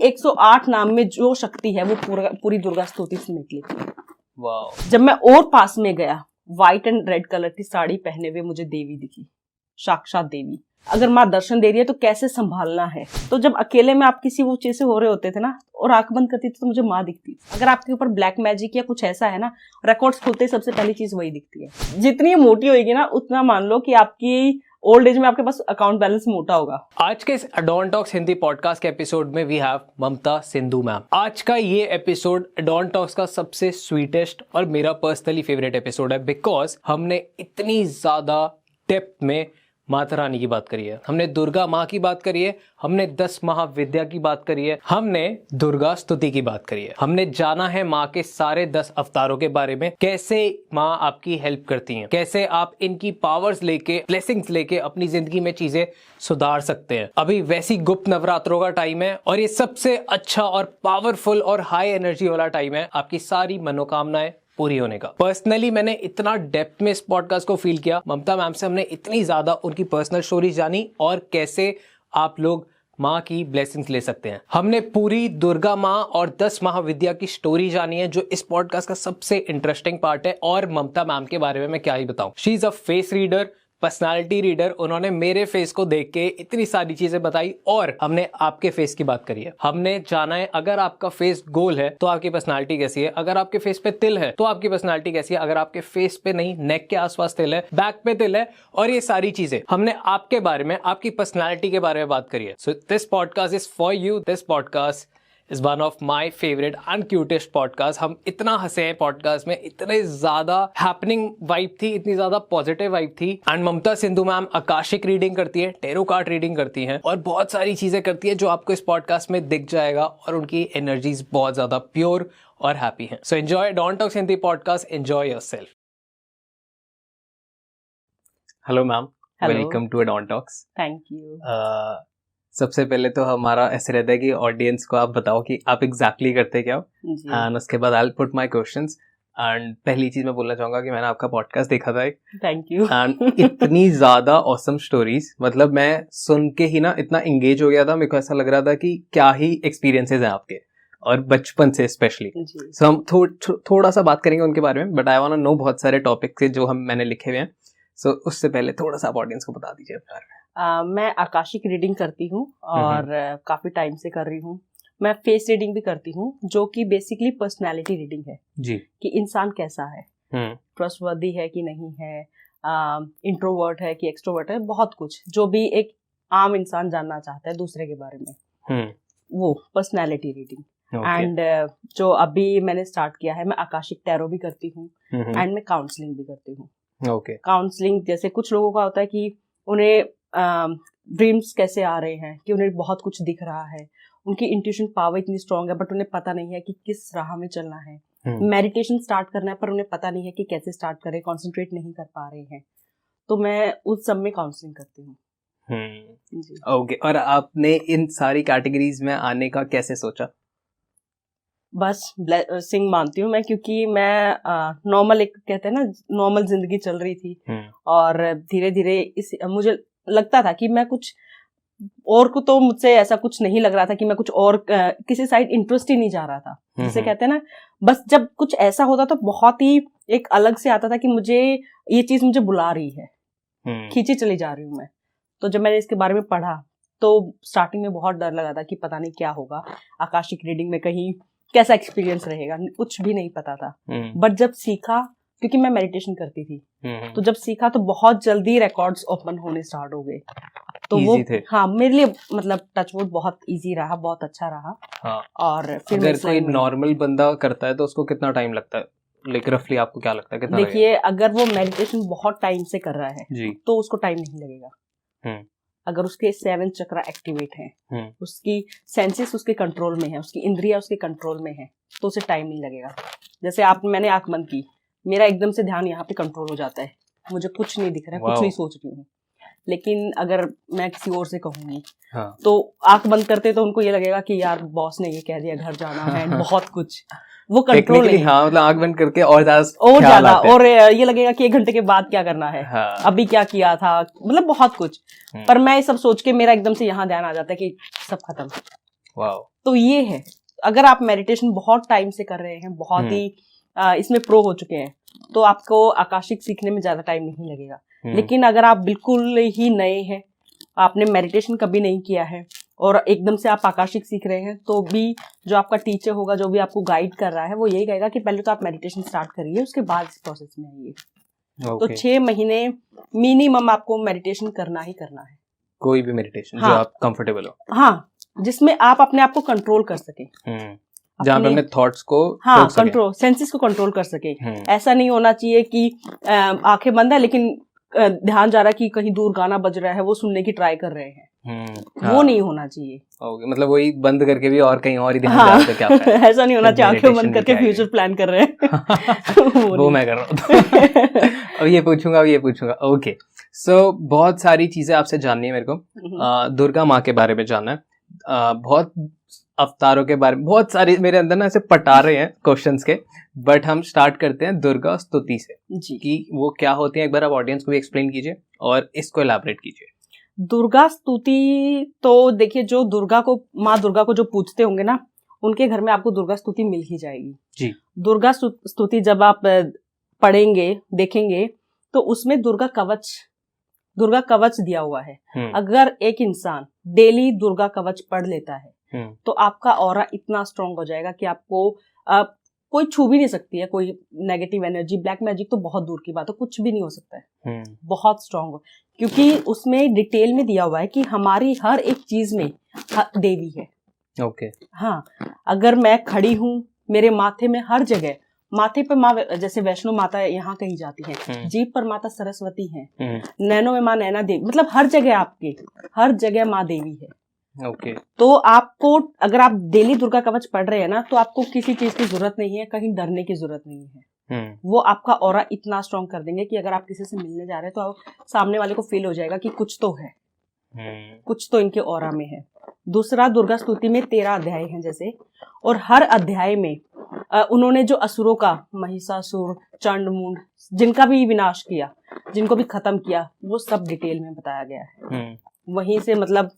108 नाम में जो शक्ति है वो पूरी दुर्गा स्तुति समेट लेती है। वाह। जब मैं और पास में गया, व्हाइट एंड रेड कलर की साड़ी पहने हुए मुझे देवी दिखी, साक्षात देवी। अगर माँ दर्शन दे रही है तो कैसे संभालना है। तो जब अकेले में आप किसी वो चीज से हो रहे होते थे ना और आंख बंद करती थी तो मुझे माँ दिखती थी। अगर आपके ऊपर ब्लैक मैजिक या कुछ ऐसा है ना, रिकॉर्ड्स खुलते सबसे पहली चीज वही दिखती है। जितनी मोटी होगी ना उतना मान लो कि आपकी ओल्ड एज में आपके पास अकाउंट बैलेंस मोटा होगा। आज के इस अडॉन टॉक्स हिंदी पॉडकास्ट के एपिसोड में we have Mamta Sindhu ma'am. आज का ये एपिसोड अडॉन टॉक्स का सबसे स्वीटेस्ट और मेरा पर्सनली फेवरेट एपिसोड है, बिकॉज हमने इतनी ज्यादा डेप्थ में माता रानी की बात करी है, हमने दुर्गा माँ की बात करी है, हमने 10 महाविद्या की बात करी है, हमने दुर्गा स्तुति की बात करी है, हमने जाना है माँ के सारे 10 अवतारों के बारे में, कैसे माँ आपकी हेल्प करती हैं, कैसे आप इनकी पावर्स लेके, ब्लेसिंग्स लेके अपनी जिंदगी में चीजें सुधार सकते हैं। अभी वैसी गुप्त नवरात्रों का टाइम है और ये सबसे अच्छा और पावरफुल और हाई एनर्जी वाला टाइम है आपकी सारी मनोकामनाएं पूरी होने का। पर्सनली मैंने इतना डेप्थ में इस पॉडकास्ट को फील किया, ममता मैम से हमने इतनी ज्यादा उनकी पर्सनल स्टोरी जानी और कैसे आप लोग माँ की ब्लेसिंग्स ले सकते हैं। हमने पूरी दुर्गा माँ और 10 महाविद्या की स्टोरी जानी है, जो इस पॉडकास्ट का सबसे इंटरेस्टिंग पार्ट है। और ममता मैम के बारे में मैं क्या ही बताऊं, she is a face reader, personality reader. उन्होंने मेरे फेस को देख के इतनी सारी चीजें बताई और हमने आपके फेस की बात करी है। हमने जाना है अगर आपका फेस गोल है तो आपकी पर्सनालिटी कैसी है, अगर आपके फेस पे तिल है तो आपकी पर्सनालिटी कैसी है, अगर आपके फेस पे नहीं, नेक के आसपास तिल है, बैक पे तिल है, और ये सारी चीजें हमने आपके बारे में, आपकी पर्सनालिटी के बारे में बात करी है। So this podcast is for you. This podcast is one of my favorite and cutest podcast। हम इतना हंसे हैं पॉडकास्ट में, इतने ज्यादा हैपनिंग वाइब थी, इतनी ज्यादा पॉजिटिव वाइब थी। And Mamta Sindhu ma'am akashic reading करती है, टेरो कार्ड रीडिंग करती हैं और बहुत सारी चीजें करती है जो आपको इस पॉडकास्ट में दिख जाएगा, और उनकी एनर्जीज बहुत ज्यादा प्योर और हैप्पी हैं। So enjoy Don Talks Hindi podcast, enjoy yourself. Hello ma'am, welcome to Don Talks. Thank you. सबसे पहले तो हमारा ऐसे रहता है कि ऑडियंस को आप बताओ कि आप एग्जैक्टली करते क्या हो, एंड उसके बाद I will put my questions. And पहली चीज मैं बोलना चाहूंगा कि मैंने आपका पॉडकास्ट देखा था एक, थैंक यू। एंड इतनी ज्यादा ऑसम स्टोरीज, मतलब मैं सुन के ही ना इतना एंगेज हो गया था, मेरे को ऐसा लग रहा था कि क्या ही एक्सपीरियंसेस हैं आपके, और बचपन से स्पेशली। सो हम थोड़ा सा बात करेंगे उनके बारे में, but I want to know बहुत सारे टॉपिक्स है जो मैंने लिखे हुए हैं। सो उससे पहले थोड़ा सा आप ऑडियंस को बता दीजिए अपने बारे में। मैं आकाशिक रीडिंग करती हूँ और काफी टाइम से कर रही हूँ। मैं फेस रीडिंग भी करती हूँ, जो कि बेसिकली पर्सनालिटी रीडिंग है जी, कि इंसान कैसा है, ट्रस्टवर्दी है कि नहीं है, इंट्रोवर्ट है कि एक्सट्रोवर्ट है, बहुत कुछ जो भी एक आम इंसान जानना चाहता है दूसरे के बारे में, वो पर्सनालिटी रीडिंग। एंड जो अभी मैंने स्टार्ट किया है, मैं आकाशिक टैरो भी करती हूँ एंड मैं काउंसलिंग भी करती हूँ। काउंसलिंग जैसे कुछ लोगों का होता है कि उन्हें ड्रीम्स कैसे आ रहे हैं, कि उन्हें बहुत कुछ दिख रहा है, उनकी इंट्यूशन पावर इतनी स्ट्रांग है, बट उन्हें पता नहीं है कि किस राह में चलना है। मेडिटेशन स्टार्ट करना है पर उन्हें पता नहीं है कि कैसे स्टार्ट करें, कंसंट्रेट नहीं कर पा रहे हैं, तो मैं उस सब में काउंसलिंग करती हूँ। ओके। और आपने इन सारी कैटेगरीज में आने का कैसे सोचा? बस ब्लेसिंग मानती हूँ मैं, क्योंकि मैं नॉर्मल, एक कहते हैं ना, नॉर्मल जिंदगी चल रही थी और धीरे धीरे मुझे लगता था कि मैं कुछ और को, तो मुझसे ऐसा कुछ नहीं लग रहा था कि मैं कुछ और किसी साइड इंटरेस्ट ही नहीं जा रहा था। जिसे कहते हैं ना, बस जब कुछ ऐसा होता तो बहुत ही एक अलग से आता था कि मुझे ये चीज मुझे बुला रही है, खींची चली जा रही हूँ मैं। तो जब मैंने इसके बारे में पढ़ा तो स्टार्टिंग में बहुत डर लगा था कि पता नहीं क्या होगा, आकाशिक रीडिंग में कहीं कैसा एक्सपीरियंस रहेगा, कुछ भी नहीं पता था। बट जब सीखा, क्योंकि मैं मेडिटेशन करती थी, तो जब सीखा तो बहुत जल्दी रिकॉर्ड्स ओपन होने स्टार्ट हो गए। तो वो हाँ, मेरे लिए मतलब टचवुड बहुत इजी रहा, बहुत अच्छा रहा। हाँ। और फिर अगर कोई नॉर्मल बंदा करता है तो उसको कितना टाइम लगता है, लाइक रफली आपको क्या लगता है कितना? देखिए, अगर वो मेडिटेशन बहुत टाइम से कर रहा है जी, तो उसको टाइम नहीं लगेगा। अगर उसके 7 चक्रा एक्टिवेट हैं, उसकी सेंसेस उसके कंट्रोल में है, उसकी इंद्रियां उसके कंट्रोल में है, तो उसे टाइम नहीं लगेगा। जैसे मैंने आंख बंद की, मेरा एकदम से ध्यान यहाँ पे कंट्रोल हो जाता है, मुझे कुछ नहीं दिख रहा है, कुछ नहीं सोच रही हूँ। लेकिन अगर मैं किसी और से कहूंगी तो आंख बंद करते तो उनको ये लगेगा कि यार बॉस ने ये कह दिया, घर जाना है, बहुत कुछ, वो कंट्रोल नहीं। हाँ, मतलब आंख बंद करके और ज्यादा और ये लगेगा कि 1 घंटे के बाद क्या करना है, अभी क्या किया था, मतलब बहुत कुछ। पर मैं सब सोच के मेरा एकदम से यहाँ ध्यान आ जाता है कि सब खत्म, वाओ। तो ये है, अगर आप मेडिटेशन बहुत टाइम से कर रहे हैं, बहुत ही इसमें प्रो हो चुके हैं, तो आपको आकाशिक सीखने में ज्यादा टाइम नहीं लगेगा। लेकिन अगर आप बिल्कुल ही नए हैं, आपने मेडिटेशन कभी नहीं किया है और एकदम से आप आकाशिक सीख रहे हैं, तो भी जो आपका टीचर होगा, जो भी आपको गाइड कर रहा है, वो यही कहेगा कि पहले तो आप मेडिटेशन स्टार्ट करिए, उसके बाद इस प्रोसेस में आइए। तो 6 महीने मिनिमम आपको मेडिटेशन करना ही करना है। कोई भी मेडिटेशन जो आप कंफर्टेबल हो। हाँ, जिसमें आप अपने आप को कंट्रोल कर सके, जहाँ पे अपने थॉट्स को कंट्रोल, सेंसेस को कंट्रोल कर सके। ऐसा नहीं होना चाहिए कि आंखें बंद है लेकिन ध्यान जा रहा है कि कहीं दूर गाना बज रहा है, वो सुनने की ट्राई कर रहे हैं। वो नहीं होना चाहिए। मतलब वही बंद करके भी और कहीं और ही ध्यान जा रहा है, क्या है? ऐसा नहीं होना चाहिए आंखें बंद करके फ्यूचर प्लान कर रहे हैं। वो मैं कर रहा हूँ। अब ये पूछूंगा। ओके, सो बहुत सारी चीजें आपसे जाननी है मेरे को। दुर्गा माँ के बारे में जानना है, बहुत अवतारों के बारे में, बहुत सारे मेरे अंदर ना ऐसे पटा रहे हैं क्वेश्चंस के, बट हम स्टार्ट करते हैं दुर्गा स्तुति से जी। कि वो क्या होती है, एक बार आप ऑडियंस को भी एक्सप्लेन कीजिए और इसको एलैबोरेट कीजिए। दुर्गा स्तुति तो देखिए, जो दुर्गा को, माँ दुर्गा को जो पूजते होंगे ना, उनके घर में आपको दुर्गा स्तुति मिल ही जाएगी जी। दुर्गा स्तुति जब आप पढ़ेंगे, देखेंगे, तो उसमें दुर्गा कवच दिया हुआ है। अगर एक इंसान डेली दुर्गा कवच पढ़ लेता है, तो आपका ऑरा इतना स्ट्रांग हो जाएगा कि आपको कोई छू भी नहीं सकती है, कोई नेगेटिव एनर्जी, ब्लैक मैजिक तो बहुत दूर की बात है, कुछ भी नहीं हो सकता है। बहुत स्ट्रांग हो, क्योंकि उसमें डिटेल में दिया हुआ है कि हमारी हर एक चीज में देवी है। ओके। हाँ, अगर मैं खड़ी हूँ, मेरे माथे में हर जगह, माथे पे माँ, जैसे वैष्णो माता यहाँ कही जाती है, जीभ पर माता सरस्वती है, नैनों में माँ नैना देवी, मतलब हर जगह आपके, हर जगह माँ देवी है। तो आपको, अगर आप डेली दुर्गा कवच पढ़ रहे हैं ना, तो आपको किसी चीज की जरूरत नहीं है, कहीं डरने की जरूरत नहीं है। वो आपका ऑरा इतना स्ट्रांग कर देंगे कि अगर आप किसी से मिलने जा रहे हैं, तो सामने वाले को फील हो जाएगा कि कुछ तो है, कुछ तो इनके ऑरा में है। दूसरा, दुर्गा स्तुति में 13 अध्याय हैं जैसे, और हर अध्याय में उन्होंने जो असुरों का, महिषासुर, चंड मुंड, जिनका भी विनाश किया, जिनको भी खत्म किया, वो सब डिटेल में बताया गया है। वहीं से मतलब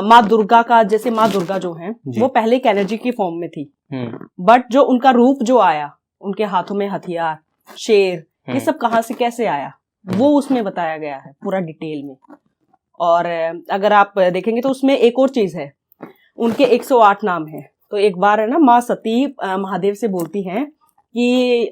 माँ दुर्गा का, जैसे माँ दुर्गा जो है, वो पहले एक एनर्जी की फॉर्म में थी, बट जो उनका रूप जो आया, उनके हाथों में हथियार, शेर, ये सब कहाँ से कैसे आया, वो उसमें बताया गया है पूरा डिटेल में। और अगर आप देखेंगे तो उसमें एक और चीज है, उनके 108 नाम है। तो एक बार है ना, माँ सती महादेव से बोलती हैं कि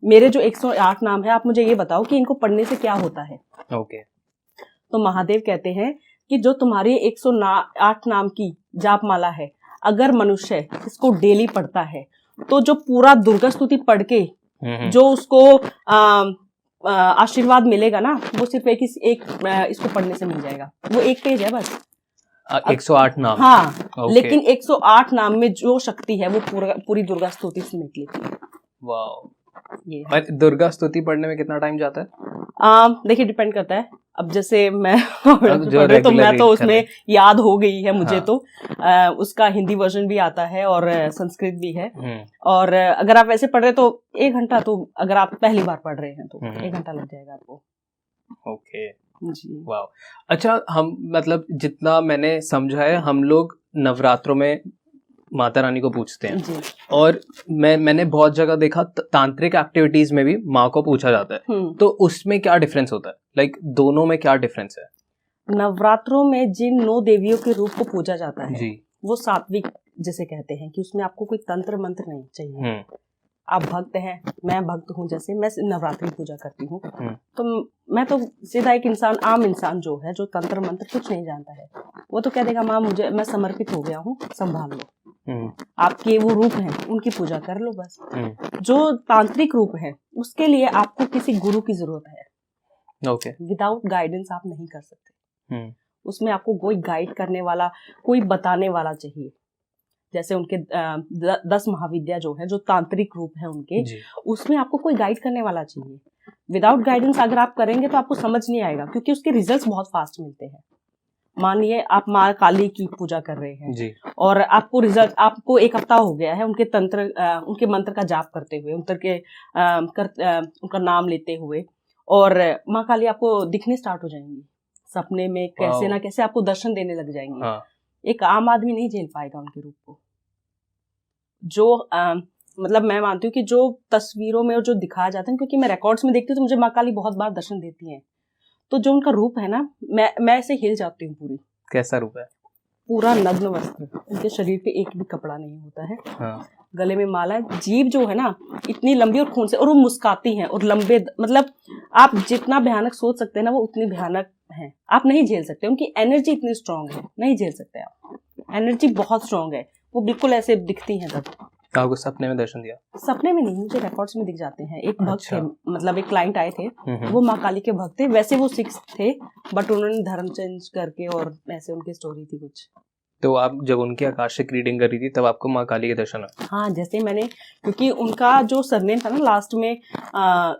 मेरे जो 108 नाम है, आप मुझे ये बताओ कि इनको पढ़ने से क्या होता है। ओके। तो महादेव कहते हैं कि जो तुम्हारी 108 नाम की जाप माला है, अगर मनुष्य इसको डेली पढ़ता है, तो जो पूरा दुर्गा स्तुति पढ़ के जो उसको आशीर्वाद मिलेगा ना, वो सिर्फ एक इसको पढ़ने से मिल जाएगा। वो एक पेज है बस, 108 नाम। हाँ, लेकिन 108 नाम में जो शक्ति है, वो पूरी दुर्गा स्तुति से निकली थी। वाह। ये दुर्गा स्तुति पढ़ने में कितना टाइम जाता है? देखिए, डिपेंड करता है। अब जैसे मैं तो मैं तो उसमें याद हो गई है मुझे। हाँ। तो उसका हिंदी वर्जन भी आता है और संस्कृत भी है। और अगर आप वैसे पढ़ रहे तो 1 घंटा, तो अगर आप पहली बार पढ़ रहे हैं तो 1 घंटा लग जाएगा आपको। ओके जी। वाह। अच्छा, हम मतलब जितना मैंने समझा है, हम लोग नवरात्रों में माता रानी को पूछते हैं जी। और मैंने बहुत जगह देखा तांत्रिक एक्टिविटीज में भी माँ को पूछा जाता है। तो उसमें क्या डिफरेंस होता है? लाइक दोनों में क्या डिफरेंस है? नवरात्रों में जिन 9 देवियों के रूप को पूजा जाता है जी, वो सात्विक जिसे कहते हैं, कि उसमें आपको कोई तंत्र मंत्र नहीं चाहिए। आप भक्त हैं, मैं भक्त हूँ, जैसे मैं नवरात्रि पूजा करती हूँ, तो मैं तो सीधा एक इंसान, आम इंसान जो है, जो तंत्र मंत्र कुछ नहीं जानता है, वो तो कह देगा माँ मुझे, मैं समर्पित हो गया हूँ, संभाल लो। आपके वो रूप हैं, उनकी पूजा कर लो बस। जो तांत्रिक रूप है, उसके लिए आपको किसी गुरु की जरूरत है। ओके। विदाउट गाइडेंस आप नहीं कर सकते। उसमें आपको कोई गाइड करने वाला, कोई बताने वाला चाहिए। जैसे उनके 10 महाविद्या जो है, जो तांत्रिक रूप है उनके, उसमें आपको कोई गाइड करने वाला चाहिए। विदाउट गाइडेंस अगर आप करेंगे तो आपको समझ नहीं आएगा, क्योंकि उसके रिजल्ट्स बहुत फास्ट मिलते हैं। मान लिए आप माँ काली की पूजा कर रहे हैं जी, और आपको रिजल्ट, आपको 1 हफ्ता हो गया है उनके उनके मंत्र का जाप करते हुए, उनका नाम लेते हुए, और माँ काली आपको दिखने स्टार्ट हो जाएंगी सपने में, कैसे ना कैसे आपको दर्शन देने लग जाएंगी। हाँ। एक आम आदमी नहीं झेल पाएगा उनके रूप को। जो मतलब मैं मानती हूँ कि जो तस्वीरों में और जो दिखाया जाता है, क्योंकि मैं रिकॉर्ड्स में देखती हूँ तो मुझे माँ काली बहुत बार दर्शन देती हैं, तो जो उनका रूप है ना, मैं ऐसे हिल जाती हूँ पूरी। कैसा रूप है? पूरा नग्न वस्त्र, उनके शरीर पे एक भी कपड़ा नहीं होता है। हाँ। गले में माला है, जीभ जो है ना इतनी लंबी और खून से, और वो मुस्काती हैं और लंबे, मतलब आप जितना भयानक सोच सकते हैं ना वो उतनी भयानक है। आप नहीं झेल सकते, उनकी एनर्जी इतनी स्ट्रांग है, नहीं झेल सकते आप। एनर्जी बहुत स्ट्रांग है, वो बिल्कुल ऐसे दिखती हैं। तब आपको सपने में दर्शन दिया? सपने में नहीं, मुझे रिकॉर्ड्स में दिख जाते हैं। एक भक्त अच्छा। थे, मतलब एक क्लाइंट आए थे, वो माँ काली के भक्त थे। वैसे वो सिख थे, बट उन्होंने धर्म चेंज करके, और ऐसे उनकी स्टोरी थी कुछ। तो आप जब उनकी आकाशिक रीडिंग कर रही थी तब आपको माँ काली के दर्शन हुए? हाँ, जैसे मैंने, क्योंकि उनका जो सरनेम था ना लास्ट में,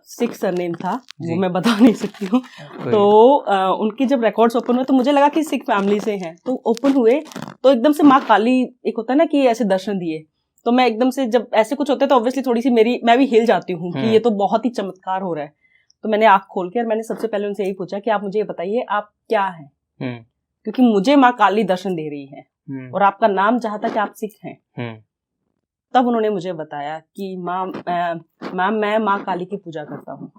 सिख सरनेम था, वो मैं बता नहीं सकती हूँ। तो उनकी जब रिकॉर्ड्स ओपन हुए तो मुझे लगा कि सिख फैमिली से हैं, तो ओपन हुए तो एकदम से माँ काली, एक होता है ना कि ऐसे दर्शन दिए, तो मैं एकदम से, जब ऐसे कुछ होता है तो ऑब्वियसली थोड़ी सी मैं भी हिल जाती हूँ कि ये तो बहुत ही चमत्कार हो रहा है। तो मैंने आँख खोल के और मैंने सबसे पहले उनसे यही पूछा कि आप मुझे ये बताइए आप क्या हैं, क्योंकि मुझे माँ काली दर्शन दे रही है और आपका नाम जहाँ तक आप सिख हैं। तब उन्होंने मुझे बताया कि मैम मैं माँ काली की पूजा करता हूँ,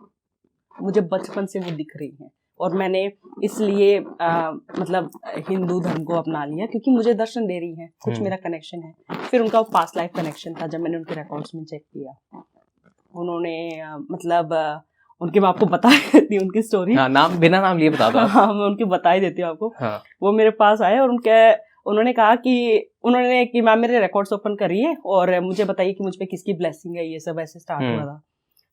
मुझे बचपन से वो दिख रही हैं, और मैंने इसलिए मतलब हिंदू धर्म को अपना लिया क्योंकि मुझे दर्शन दे रही हैं, कुछ मेरा कनेक्शन है। फिर उनका वो पास्ट लाइफ कनेक्शन था, जब मैंने उनके रिकॉर्ड्स में चेक किया, उन्होंने मतलब उनके, मैं आपको बता देती हूँ उनकी स्टोरी। हाँ, नाम बिना नाम लिए बता दो। हाँ, मैं उनकी बता ही देती हूँ आपको। हाँ। वो मेरे पास आए और उन्होंने कहा कि मैम मेरे रिकॉर्ड्स ओपन करिए और मुझे बताइए कि मुझ पे किसकी ब्लेसिंग है। ये सब ऐसे स्टार्ट हुआ था।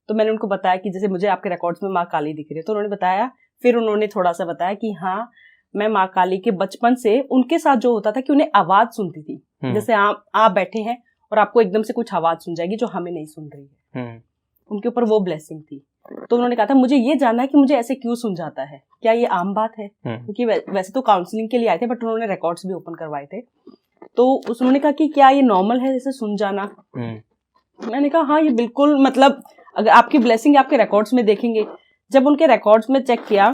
तो मैंने उनको बताया कि जैसे मुझे आपके रिकॉर्ड्स में माँ काली दिख रही है, तो उन्होंने बताया। फिर उन्होंने थोड़ा सा बताया कि हाँ, मैं माँ काली के बचपन से उनके साथ जो होता था कि उन्हें आवाज सुनती थी, जैसे आप बैठे हैं और आपको एकदम से कुछ आवाज सुन जाएगी जो हमें नहीं सुन रही है, उनके ऊपर वो ब्लेसिंग थी। तो उन्होंने कहा था मुझे ये जानना है कि मुझे ऐसे क्यों सुन जाता है, क्या ये आम बात है? क्योंकि वैसे तो काउंसलिंग के लिए आए थे, बट उन्होंने रिकॉर्ड्स भी ओपन करवाए थे। तो उन्होंने कहा कि क्या ये नॉर्मल है जैसे सुन जाना? मैंने कहा हाँ, ये बिल्कुल, मतलब अगर आपकी ब्लेसिंग आपके रिकॉर्ड्स में देखेंगे। जब उनके रिकॉर्ड्स में चेक किया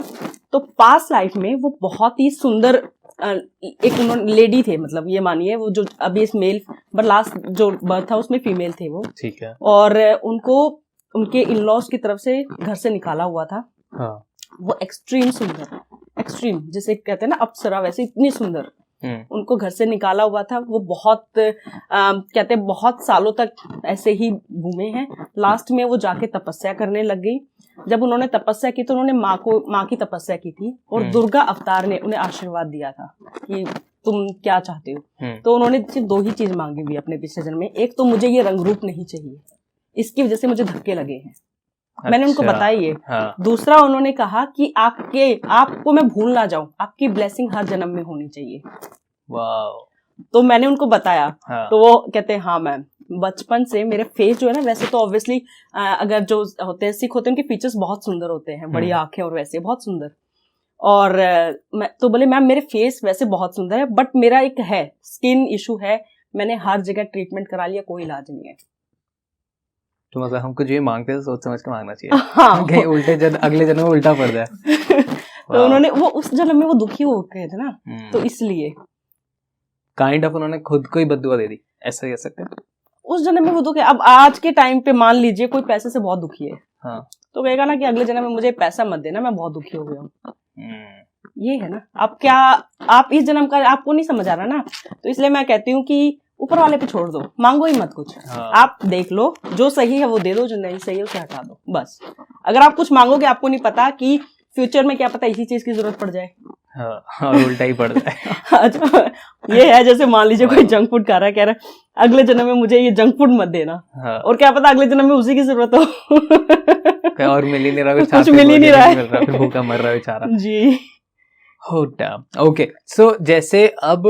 तो पास्ट लाइफ में वो बहुत ही सुंदर एक उन्होंने लेडी थे, मतलब ये मानिए वो जो अभी इस मेल, बट लास्ट जो बर्थ था उसमें फीमेल थे वो, ठीक है। और उनको उनके इन लॉज की तरफ से घर से निकाला हुआ था। हाँ। वो एक्सट्रीम सुंदर, एक्सट्रीम जिसे कहते हैं ना अप्सरा, वैसे इतनी सुंदर उनको घर से निकाला हुआ था। वो बहुत कहते हैं बहुत सालों तक ऐसे ही घूमे हैं। लास्ट में वो जाके तपस्या करने लग गई। जब उन्होंने तपस्या की तो उन्होंने माँ की तपस्या की थी, और दुर्गा अवतार ने उन्हें आशीर्वाद दिया था कि तुम क्या चाहते हो। तो उन्होंने सिर्फ 2 ही चीज मांगी हुई अपने पिछले जन्म में। एक तो मुझे ये रंग रूप नहीं चाहिए, इसकी वजह से मुझे धक्के लगे हैं। अच्छा, मैंने उनको बताया ये। हाँ। दूसरा उन्होंने कहा कि आपको मैं भूल ना जाऊं, आपकी ब्लेसिंग हर जन्म में होनी चाहिए। वाओ। तो मैंने उनको बताया। हाँ। तो वो कहते हैं हाँ मैम, बचपन से मेरे फेस जो है ना, वैसे तो ऑब्वियसली अगर जो होते हैं सिख होते हैं उनके फीचर्स बहुत सुंदर होते हैं, बड़ी आंखें और वैसे बहुत सुंदर। और मैं तो बोले मैम मेरे फेस वैसे बहुत सुंदर है, बट मेरा एक है स्किन इशू है, मैंने हर जगह ट्रीटमेंट करा लिया, कोई इलाज नहीं है। तो मतलब हमको जो ये मांगते हैं सोच समझ के मांगना चाहिए। हाँ। कहीं अगले जन्म में उल्टा पड़ जाए। तो उन्होंने वो उस जन्म में वो दुखी हो गए थे ना, तो इसलिए काइंड ऑफ उन्होंने खुद को ही बद्दुआ दे दी, ऐसा कह सकते हैं। उस जन्म में वो दुखी। अब आज के टाइम पे मान लीजिए कोई पैसे से बहुत दुखी है, हाँ, तो कहेगा ना कि अगले जन्म में मुझे पैसा मत देना, मैं बहुत दुखी हो गया हूँ। ये है ना। अब क्या आप इस जन्म का आपको नहीं समझ आ रहा ना, तो इसलिए मैं कहती हूँ कि ऊपर वाले पे छोड़ दो, मांगो ही मत कुछ। हाँ। आप देख लो, जो सही है वो दे दो, जो नहीं सही है उसे हटा दो, बस। अगर आप कुछ मांगोगे, आपको नहीं पता कि फ्यूचर में क्या पता इसी चीज की जरूरत पड़ जाए। हाँ, और उल्टा ही पड़ जाए। अच्छा, ये है जैसे मान लीजिए कोई जंक फूड खा रहा है, कह रहा है अगले जन्म में मुझे ये जंक फूड मत देना। हाँ। और क्या पता अगले जन्म में उसी की जरूरत हो। और मिल ही नहीं रहा, कुछ मिल ही नहीं रहा है, फिर भूखा मर रहा है बेचारा जी। ओके, सो जैसे अब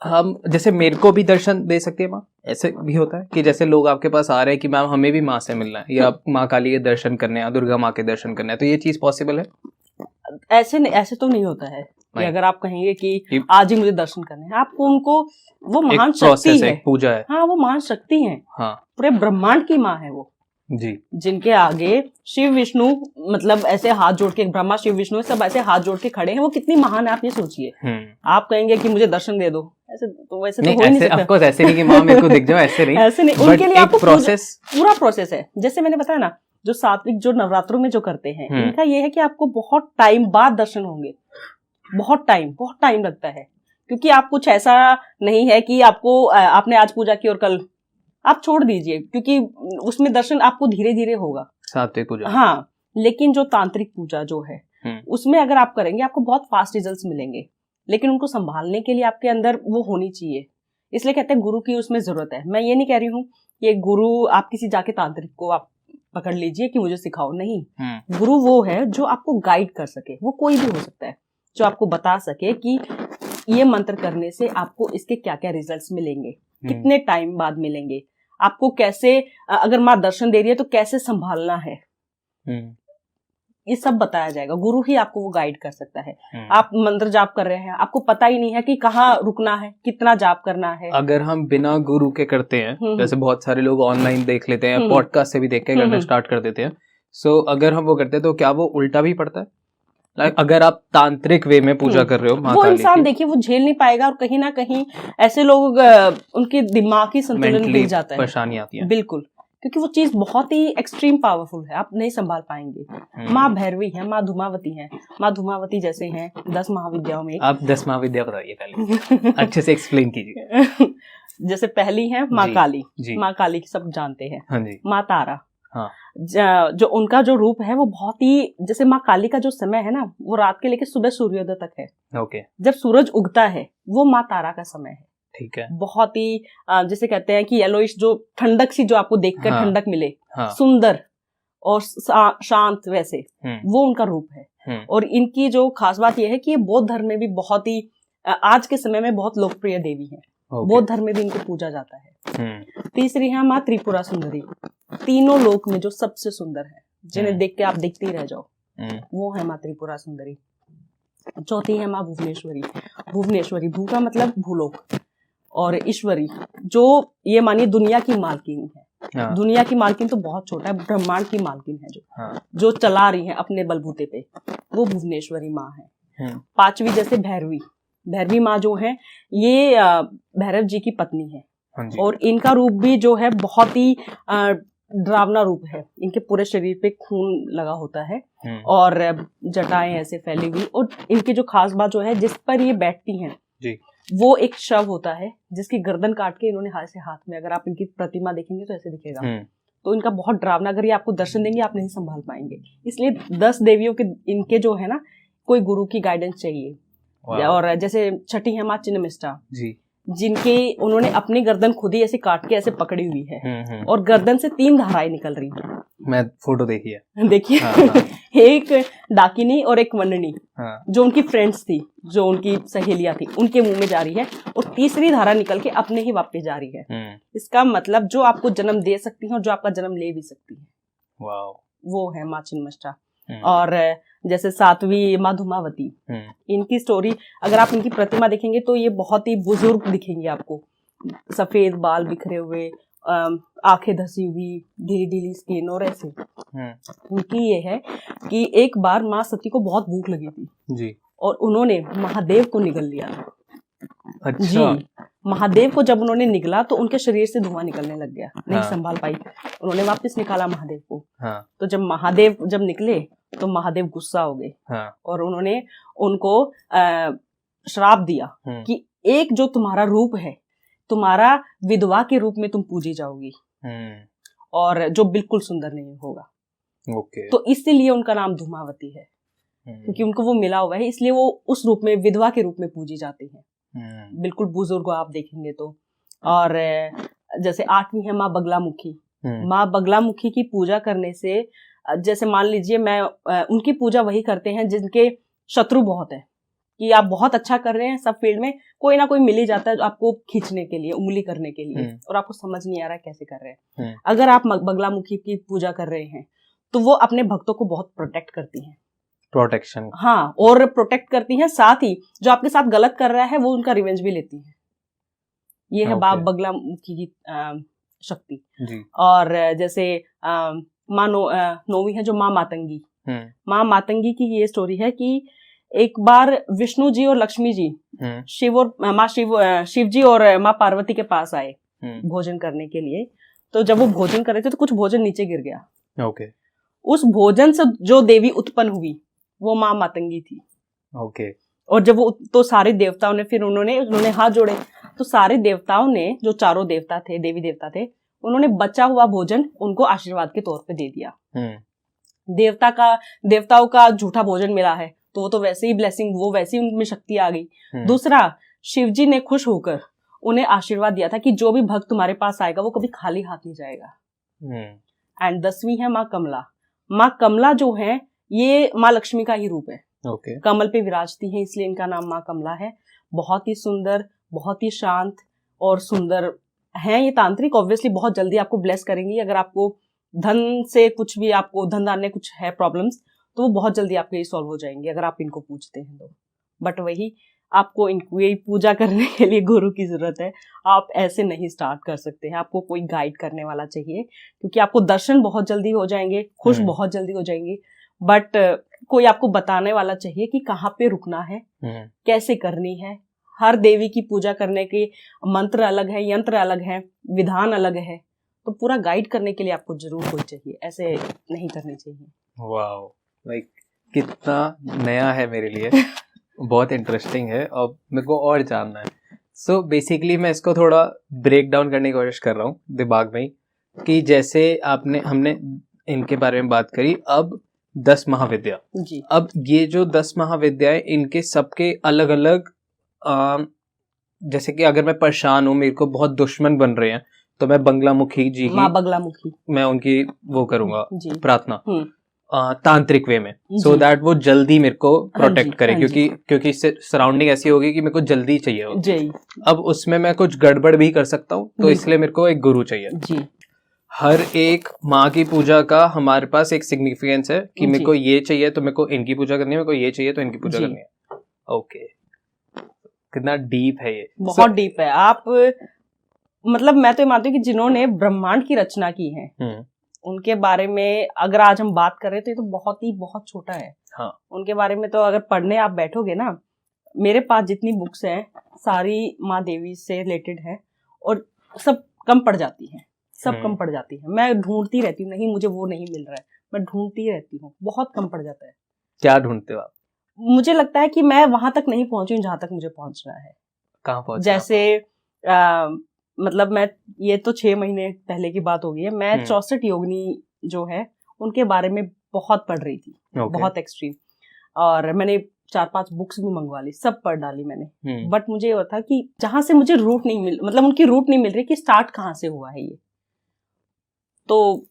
हम, जैसे मेरे को भी दर्शन दे सकते हैं माँ, ऐसे भी होता है कि जैसे लोग आपके पास आ रहे हैं कि मैम हमें भी माँ से मिलना है, या माँ काली के दर्शन करने हैं, दुर्गा माँ के दर्शन करने हैं, तो ये चीज पॉसिबल है? ऐसे तो नहीं होता है कि अगर आप कहेंगे कि आज ही मुझे दर्शन करने हैं, आपको उनको, वो महान शक्ति है, पूजा है। हाँ, वो महान शक्ति है। हाँ, पूरे ब्रह्मांड की माँ है वो। जी, जिनके आगे शिव विष्णु मतलब ऐसे हाथ जोड़ के, ब्रह्मा शिव विष्णु सब ऐसे हाथ जोड़ के खड़े हैं, वो कितनी महान है आप ये सोचिए। आप कहेंगे कि मुझे दर्शन दे दो, ऐसे तो वैसे तो हो ही नहीं सकता। ऑफ कोर्स ऐसे नहीं कि माँ मेरे को दिख जाओ, ऐसे नहीं ऐसे नहीं, उनके लिए आपको प्रोसेस, पूरा प्रोसेस है। जैसे मैंने बताया ना, जो सात्विक जो नवरात्रों में जो करते हैं, इनका ये है कि आपको बहुत टाइम बाद दर्शन होंगे, बहुत टाइम लगता है, क्योंकि आप कुछ ऐसा नहीं है कि आपको आपने आज पूजा की और कल आप छोड़ दीजिए, क्योंकि उसमें दर्शन आपको धीरे धीरे होगा, सात्विक पूजा। हाँ, लेकिन जो तांत्रिक पूजा जो है उसमें अगर आप करेंगे आपको बहुत फास्ट रिजल्ट्स मिलेंगे, लेकिन उनको संभालने के लिए आपके अंदर वो होनी चाहिए। इसलिए कहते हैं गुरु की उसमें जरूरत है। मैं ये नहीं कह रही हूँ कि गुरु आप किसी जाके तांत्रिक को आप पकड़ लीजिए कि मुझे सिखाओ, नहीं। गुरु वो है जो आपको गाइड कर सके, वो कोई भी हो सकता है, जो आपको बता सके कि ये मंत्र करने से आपको इसके क्या क्या रिजल्ट्स मिलेंगे, कितने टाइम बाद मिलेंगे, आपको कैसे, अगर माँ दर्शन दे रही है तो कैसे संभालना है, ये सब बताया जाएगा। गुरु ही आपको वो गाइड कर सकता है। आप मंत्र जाप कर रहे हैं, आपको पता ही नहीं है कि कहाँ रुकना है, कितना जाप करना है। अगर हम बिना गुरु के करते हैं, जैसे बहुत सारे लोग ऑनलाइन देख लेते हैं, पॉडकास्ट से भी देख के करना स्टार्ट कर देते हैं, सो अगर हम वो करते हैं तो क्या वो उल्टा भी पड़ता है? अगर आप तांत्रिक वे में पूजा कर रहे हो, वो इंसान देखिए वो झेल नहीं पाएगा, और कहीं ना कहीं ऐसे लोग उनके दिमागी संतुलन गिर जाता है, परेशानी आती है। बिल्कुल, क्योंकि वो चीज बहुत ही एक्सट्रीम पावरफुल है, आप नहीं संभाल पाएंगे। माँ भैरवी है, माँ धूमावती है, माँ धूमावती जैसे हैं 10 महाविद्याओं में। आप 10 महाविद्या बताइए पहले, अच्छे से एक्सप्लेन कीजिए। जैसे पहली है माँ काली, माँ काली की सब जानते हैं। हाँ जी। माँ तारा, हाँ। जो उनका जो रूप है वो बहुत ही, जैसे माँ काली का जो समय है ना, वो रात के लेके सुबह सूर्योदय तक है। ओके। जब सूरज उगता है वो माँ तारा का समय है। ठीक है। बहुत ही जैसे कहते हैं कि येलोइश, जो ठंडक सी जो आपको देखकर ठंडक मिले, हाँ। सुंदर और शांत, वैसे वो उनका रूप है। और इनकी जो खास बात यह है कि ये बौद्ध धर्म में भी बहुत ही आज के समय में बहुत लोकप्रिय देवी है। बौद्ध धर्म में भी इनको पूजा जाता है। तीसरी है माँ त्रिपुरा सुंदरी, तीनों लोक में जो सबसे सुंदर है, जिन्हें देख के आप देखते ही रह जाओ, वो है माँ त्रिपुरा सुंदरी। चौथी है माँ भुवनेश्वरी। भुवनेश्वरी, भू का मतलब भूलोक, और ईश्वरी जो ये मानिए दुनिया की मालकिन है। दुनिया की मालकिन तो बहुत छोटा है, ब्रह्मांड की मालकिन है, जो चला रही है अपने बलबूते पे, वो भुवनेश्वरी माँ है। पांचवी जैसे भैरवी, भैरवी माँ जो है ये भैरव जी की पत्नी है। और इनका रूप भी जो है बहुत ही डरावना रूप है। इनके पूरे शरीर पे खून लगा होता है और जटाएं ऐसे फैली हुई, और इनकी जो खास बात जो है, जिस पर ये बैठती हैं जी, वो एक शव होता है जिसकी गर्दन काट के इन्होंने हाथ में, अगर आप इनकी प्रतिमा देखेंगे तो ऐसे दिखेगा। तो इनका बहुत डरावना, अगर ये आपको दर्शन देंगे आप नहीं संभाल पाएंगे। इसलिए 10 देवियों के इनके जो है ना, कोई गुरु की गाइडेंस चाहिए। और जैसे छठी है माँ चिन्नमिष्ठा जी, जिनके उन्होंने अपनी गर्दन खुद ही ऐसे काट के ऐसे पकड़ी हुई है, और गर्दन से 3 धाराएं निकल रही हैं। मैं फोटो देखिए देखिए एक डाकिनी और एक वंडनी, जो उनकी फ्रेंड्स थी, जो उनकी सहेलियां थी, उनके मुंह में जा रही है, और तीसरी धारा निकल के अपने ही वापस जा रही है। इसका मतलब जो आपको जन्म दे सकती है और जो आपका जन्म ले भी सकती है, वो है माँ चिन्नमिष्ठा। और जैसे 7वीं माँ धूमावती, इनकी स्टोरी अगर आप इनकी प्रतिमा देखेंगे तो ये बहुत ही बुजुर्ग दिखेंगी आपको, सफेद बाल बिखरे हुए, आंखें धसी हुई, ढीली ढीली स्किन, और ऐसे। उनकी ये है कि एक बार माँ सती को बहुत भूख लगी थी जी, और उन्होंने महादेव को निगल लिया। अच्छा। जी, महादेव को जब उन्होंने निगला तो उनके शरीर से धुआं निकलने लग गया। नहीं संभाल पाई, उन्होंने वापस निकाला महादेव को। तो जब महादेव जब निकले तो महादेव गुस्सा हो गए, और उन्होंने उनको श्राप दिया कि एक जो तुम्हारा रूप है, तुम्हारा विधवा के रूप में तुम पूजी जाओगी, और जो बिल्कुल सुंदर नहीं होगा। तो इसीलिए उनका नाम धूमावती है, क्योंकि उनको वो मिला हुआ है, इसलिए वो उस रूप में, विधवा के रूप में पूजी जाती है। बिल्कुल बुजुर्ग आप देखेंगे तो। और जैसे 8वीं है माँ बगलामुखी। माँ बगलामुखी की पूजा करने से, जैसे मान लीजिए मैं उनकी पूजा वही करते हैं जिनके शत्रु बहुत है, कि आप बहुत अच्छा कर रहे हैं सब फील्ड में, कोई ना कोई मिल ही जाता है आपको खींचने के लिए, उंगली करने के लिए, और आपको समझ नहीं आ रहा है कैसे कर रहे हैं। अगर आप बगलामुखी की पूजा कर रहे हैं तो वो अपने भक्तों को बहुत प्रोटेक्ट करती हैं, प्रोटेक्शन, हाँ, और प्रोटेक्ट करती हैं, साथ ही जो आपके साथ गलत कर रहा है वो उनका रिवेंज भी लेती है। ये है बाप बगलामुखी शक्ति। जी। और जैसे माँ नौवीं है जो माँ मातंगी। माँ मातंगी की ये स्टोरी है कि एक बार विष्णु जी और लक्ष्मी जी शिव जी और माँ पार्वती के पास आए भोजन करने के लिए। तो जब वो भोजन कर रहे थे तो कुछ भोजन नीचे गिर गया। ओके। उस भोजन से जो देवी उत्पन्न हुई वो माँ मातंगी थी। ओके। और जब वो तो सारे देवताओं ने फिर उन्होंने हाथ जोड़े, तो सारे देवताओं ने, जो चारों देवता थे, देवी देवता थे, उन्होंने बचा हुआ भोजन उनको आशीर्वाद के तौर पे दे दिया। देवताओं का झूठा भोजन मिला है तो वो तो वैसे ही ब्लेसिंग, वो वैसे ही उनमें शक्ति आ गई। दूसरा, शिवजी ने खुश होकर उन्हें आशीर्वाद दिया था कि जो भी भक्त तुम्हारे पास आएगा वो कभी खाली हाथ नहीं जाएगा। एंड 10वीं है माँ कमला। माँ कमला जो है ये माँ लक्ष्मी का ही रूप है। कमल पे विराजती है इसलिए इनका नाम माँ कमला है। बहुत ही सुंदर, बहुत ही शांत और सुंदर है ये तांत्रिक। ऑब्वियसली बहुत जल्दी आपको ब्लेस करेंगी। अगर आपको धन से कुछ भी, आपको धन दान में कुछ है प्रॉब्लम्स, तो वो बहुत जल्दी आपके सॉल्व हो जाएंगे अगर आप इनको पूजते हैं तो। बट वही, आपको इनकी पूजा करने के लिए गुरु की जरूरत है। आप ऐसे नहीं स्टार्ट कर सकते हैं, आपको कोई गाइड करने वाला चाहिए, क्योंकि आपको दर्शन बहुत जल्दी हो जाएंगे, खुश बहुत जल्दी हो जाएंगे, बट कोई आपको बताने वाला चाहिए कि कहाँ पे रुकना है, कैसे करनी है। हर देवी की पूजा करने के मंत्र अलग है, यंत्र अलग है, विधान अलग है, तो पूरा गाइड करने के लिए आपको जरूर कोई चाहिए, ऐसे नहीं करनी चाहिए। वाओ, लाइक कितना नया है मेरे लिए। बहुत इंटरेस्टिंग है और मेरे को और जानना है। सो बेसिकली मैं इसको थोड़ा ब्रेक डाउन करने की कोशिश कर रहा हूँ दिमाग में ही, कि जैसे हमने इनके बारे में बात करी, अब 10 महाविद्या जी। अब ये जो 10 महाविद्याएं, इनके सबके अलग अलग, जैसे कि अगर मैं परेशान हूँ, मेरे को बहुत दुश्मन बन रहे हैं, तो मैं बगलामुखी जी की, माँ बगलामुखी, मैं उनकी वो करूंगा प्रार्थना तांत्रिक वे में, सो दैट वो जल्दी मेरे को प्रोटेक्ट करे, क्योंकि इससे सराउंडिंग ऐसी होगी कि मेरे को जल्दी चाहिए हो। अब उसमें मैं कुछ गड़बड़ भी कर सकता हूँ, तो इसलिए मेरे को एक गुरु चाहिए जी। हर एक माँ की पूजा का हमारे पास एक सिग्निफिकेंस है कि मेरे को ये चाहिए तो मेरे को इनकी पूजा करनी है, मेरे को ये चाहिए तो इनकी पूजा करनी है। ओके, कितना डीप है ये, बहुत डीप है। आप मतलब मैं तो ये मानती हूँ कि जिन्होंने ब्रह्मांड की रचना की है उनके बारे में अगर आज हम बात कर रहे हैं तो ये तो बहुत छोटा है। हाँ। उनके बारे में तो अगर पढ़ने आप बैठोगे ना, मेरे पास जितनी बुक्स हैं सारी माँ देवी से रिलेटेड है और सब कम पड़ जाती हैं, सब कम पड़ जाती है। मैं ढूंढती रहती हूँ, नहीं मुझे वो नहीं मिल रहा है, मैं ढूंढती रहती हूँ, बहुत कम पड़ जाता है। क्या ढूंढते हो आप? मुझे लगता है कि मैं वहां तक नहीं पहुंची जहां तक मुझे पहुंचना है। कहाँ पहुंचा? जैसे मतलब मैं, ये तो 6 महीने पहले की बात हो गई है, मैं 64 योगिनी जो है उनके बारे में बहुत पढ़ रही थी। बहुत एक्सट्रीम, और मैंने 4-5 बुक्स भी मंगवा ली, सब पढ़ डाली मैंने। बट मुझे ये था कि जहां से मुझे रूट नहीं मिल, मतलब उनकी रूट नहीं मिल रही कि स्टार्ट कहाँ से हुआ है ये, तो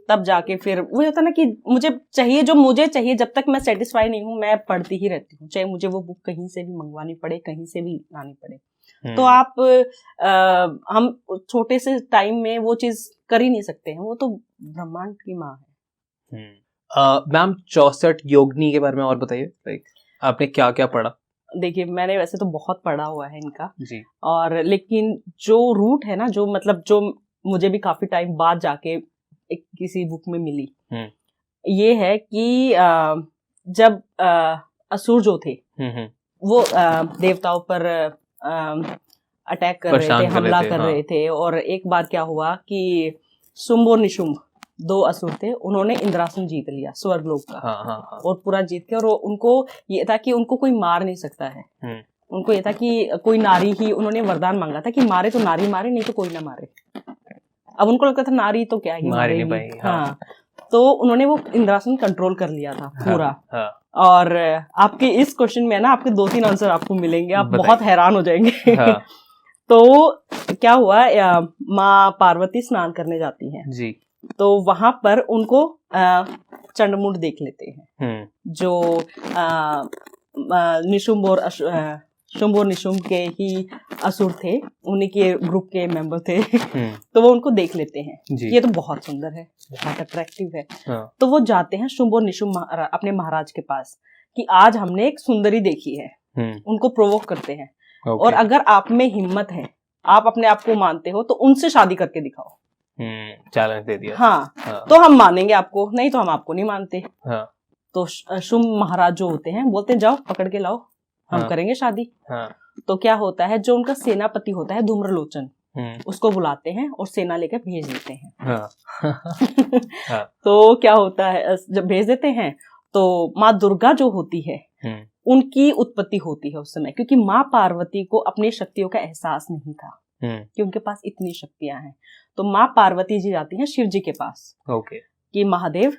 तब जाके फिर वो होता ना कि मुझे चाहिए जो मुझे चाहिए। जब तक मैं सेटिस्फाई नहीं हूँ मैं पढ़ती ही रहती हूँ, चाहे मुझे वो बुक कहीं से भी मंगवानी पड़े, कहीं से भी लानी पड़े। तो आप हम छोटे से टाइम में वो चीज कर ही नहीं सकते हैं, वो तो ब्रह्मांड की माँ है। मैम 64 योगिनी के बारे में और बताइए, लाइक आपने क्या क्या पढ़ा? देखिए मैंने वैसे तो बहुत पढ़ा हुआ है इनका जी, और लेकिन जो रूट है ना, जो मतलब जो मुझे भी काफी टाइम बाद जाके एक किसी बुक में मिली, ये है कि जब असुर जो थे वो देवताओं पर अटैक कर रहे थे, हमला कर रहे थे, और एक बार क्या हुआ कि शुंभ और निशुंभ 2 असुर थे, उन्होंने इंद्रासन जीत लिया स्वर्गलोक का। और पूरा जीत के, और उनको ये था कि उनको कोई मार नहीं सकता है। उनको ये था कि कोई नारी ही, उन्होंने वरदान मांगा था कि मारे तो नारी मारे, नहीं तो कोई ना मारे। अब उनको लगता था नारी तो क्या ही मारेगी। हाँ, तो उन्होंने वो इंद्रासन कंट्रोल कर लिया था पूरा। और आपके इस क्वेश्चन में ना आपके 2-3 आंसर आपको मिलेंगे, आप बहुत हैरान हो जाएंगे। तो क्या हुआ, माँ पार्वती स्नान करने जाती हैं जी, तो वहां पर उनको चंडमुंड देख लेते हैं, जो निशुंभ और शुंभ और निशुंभ के ही असुर थे, उन्हीं के ग्रुप के मेंबर थे। तो वो उनको देख लेते हैं, ये तो बहुत सुंदर है, बहुत अट्रैक्टिव है। तो वो जाते हैं शुंभ और निशुंभ अपने महाराज के पास कि आज हमने एक सुंदरी देखी है। उनको प्रोवोक करते हैं, और अगर आप में हिम्मत है आप अपने आप को मानते हो तो उनसे शादी करके दिखाओ। चैलेंज दे दिया। हाँ। तो हम मानेंगे आपको, नहीं तो हम आपको नहीं मानते। हाँ। तो शुंभ महाराज जो होते हैं बोलते हैं जाओ पकड़ के लाओ, हम करेंगे शादी। तो क्या होता है, जो उनका सेनापति होता है धूम्रलोचन, उसको बुलाते हैं और सेना लेकर भेज देते हैं। तो क्या होता है, जब भेज देते हैं तो माँ दुर्गा जो होती है उनकी उत्पत्ति होती है उस समय, क्योंकि माँ पार्वती को अपनी शक्तियों का एहसास नहीं था कि उनके पास इतनी शक्तियां हैं। तो माँ पार्वती जी जाती हैं शिव जी के पास कि महादेव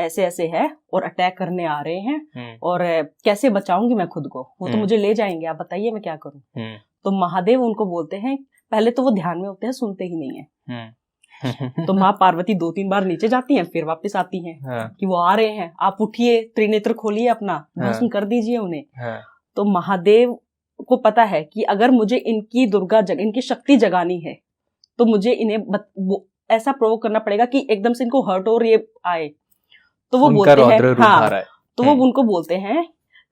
ऐसे ऐसे है और अटैक करने आ रहे हैं और कैसे बचाऊंगी मैं खुद को, वो तो मुझे ले जाएंगे, आप बताइए मैं क्या करूं। तो महादेव उनको बोलते हैं, पहले तो वो ध्यान में होते हैं, सुनते ही नहीं है। तो माँ पार्वती 2-3 बार नीचे जाती हैं, फिर वापस आती हैं कि वो आ रहे हैं, आप उठिए, त्रिनेत्र खोलिए अपना, भस्म कर दीजिए उन्हें। तो महादेव को पता है कि अगर मुझे इनकी इनकी शक्ति जगानी है तो मुझे इन्हें ऐसा प्रोवोक करना पड़ेगा कि एकदम से इनको हर्ट और ये आए। तो वो बोलते हैं, हाँ, तो वो उनको बोलते हैं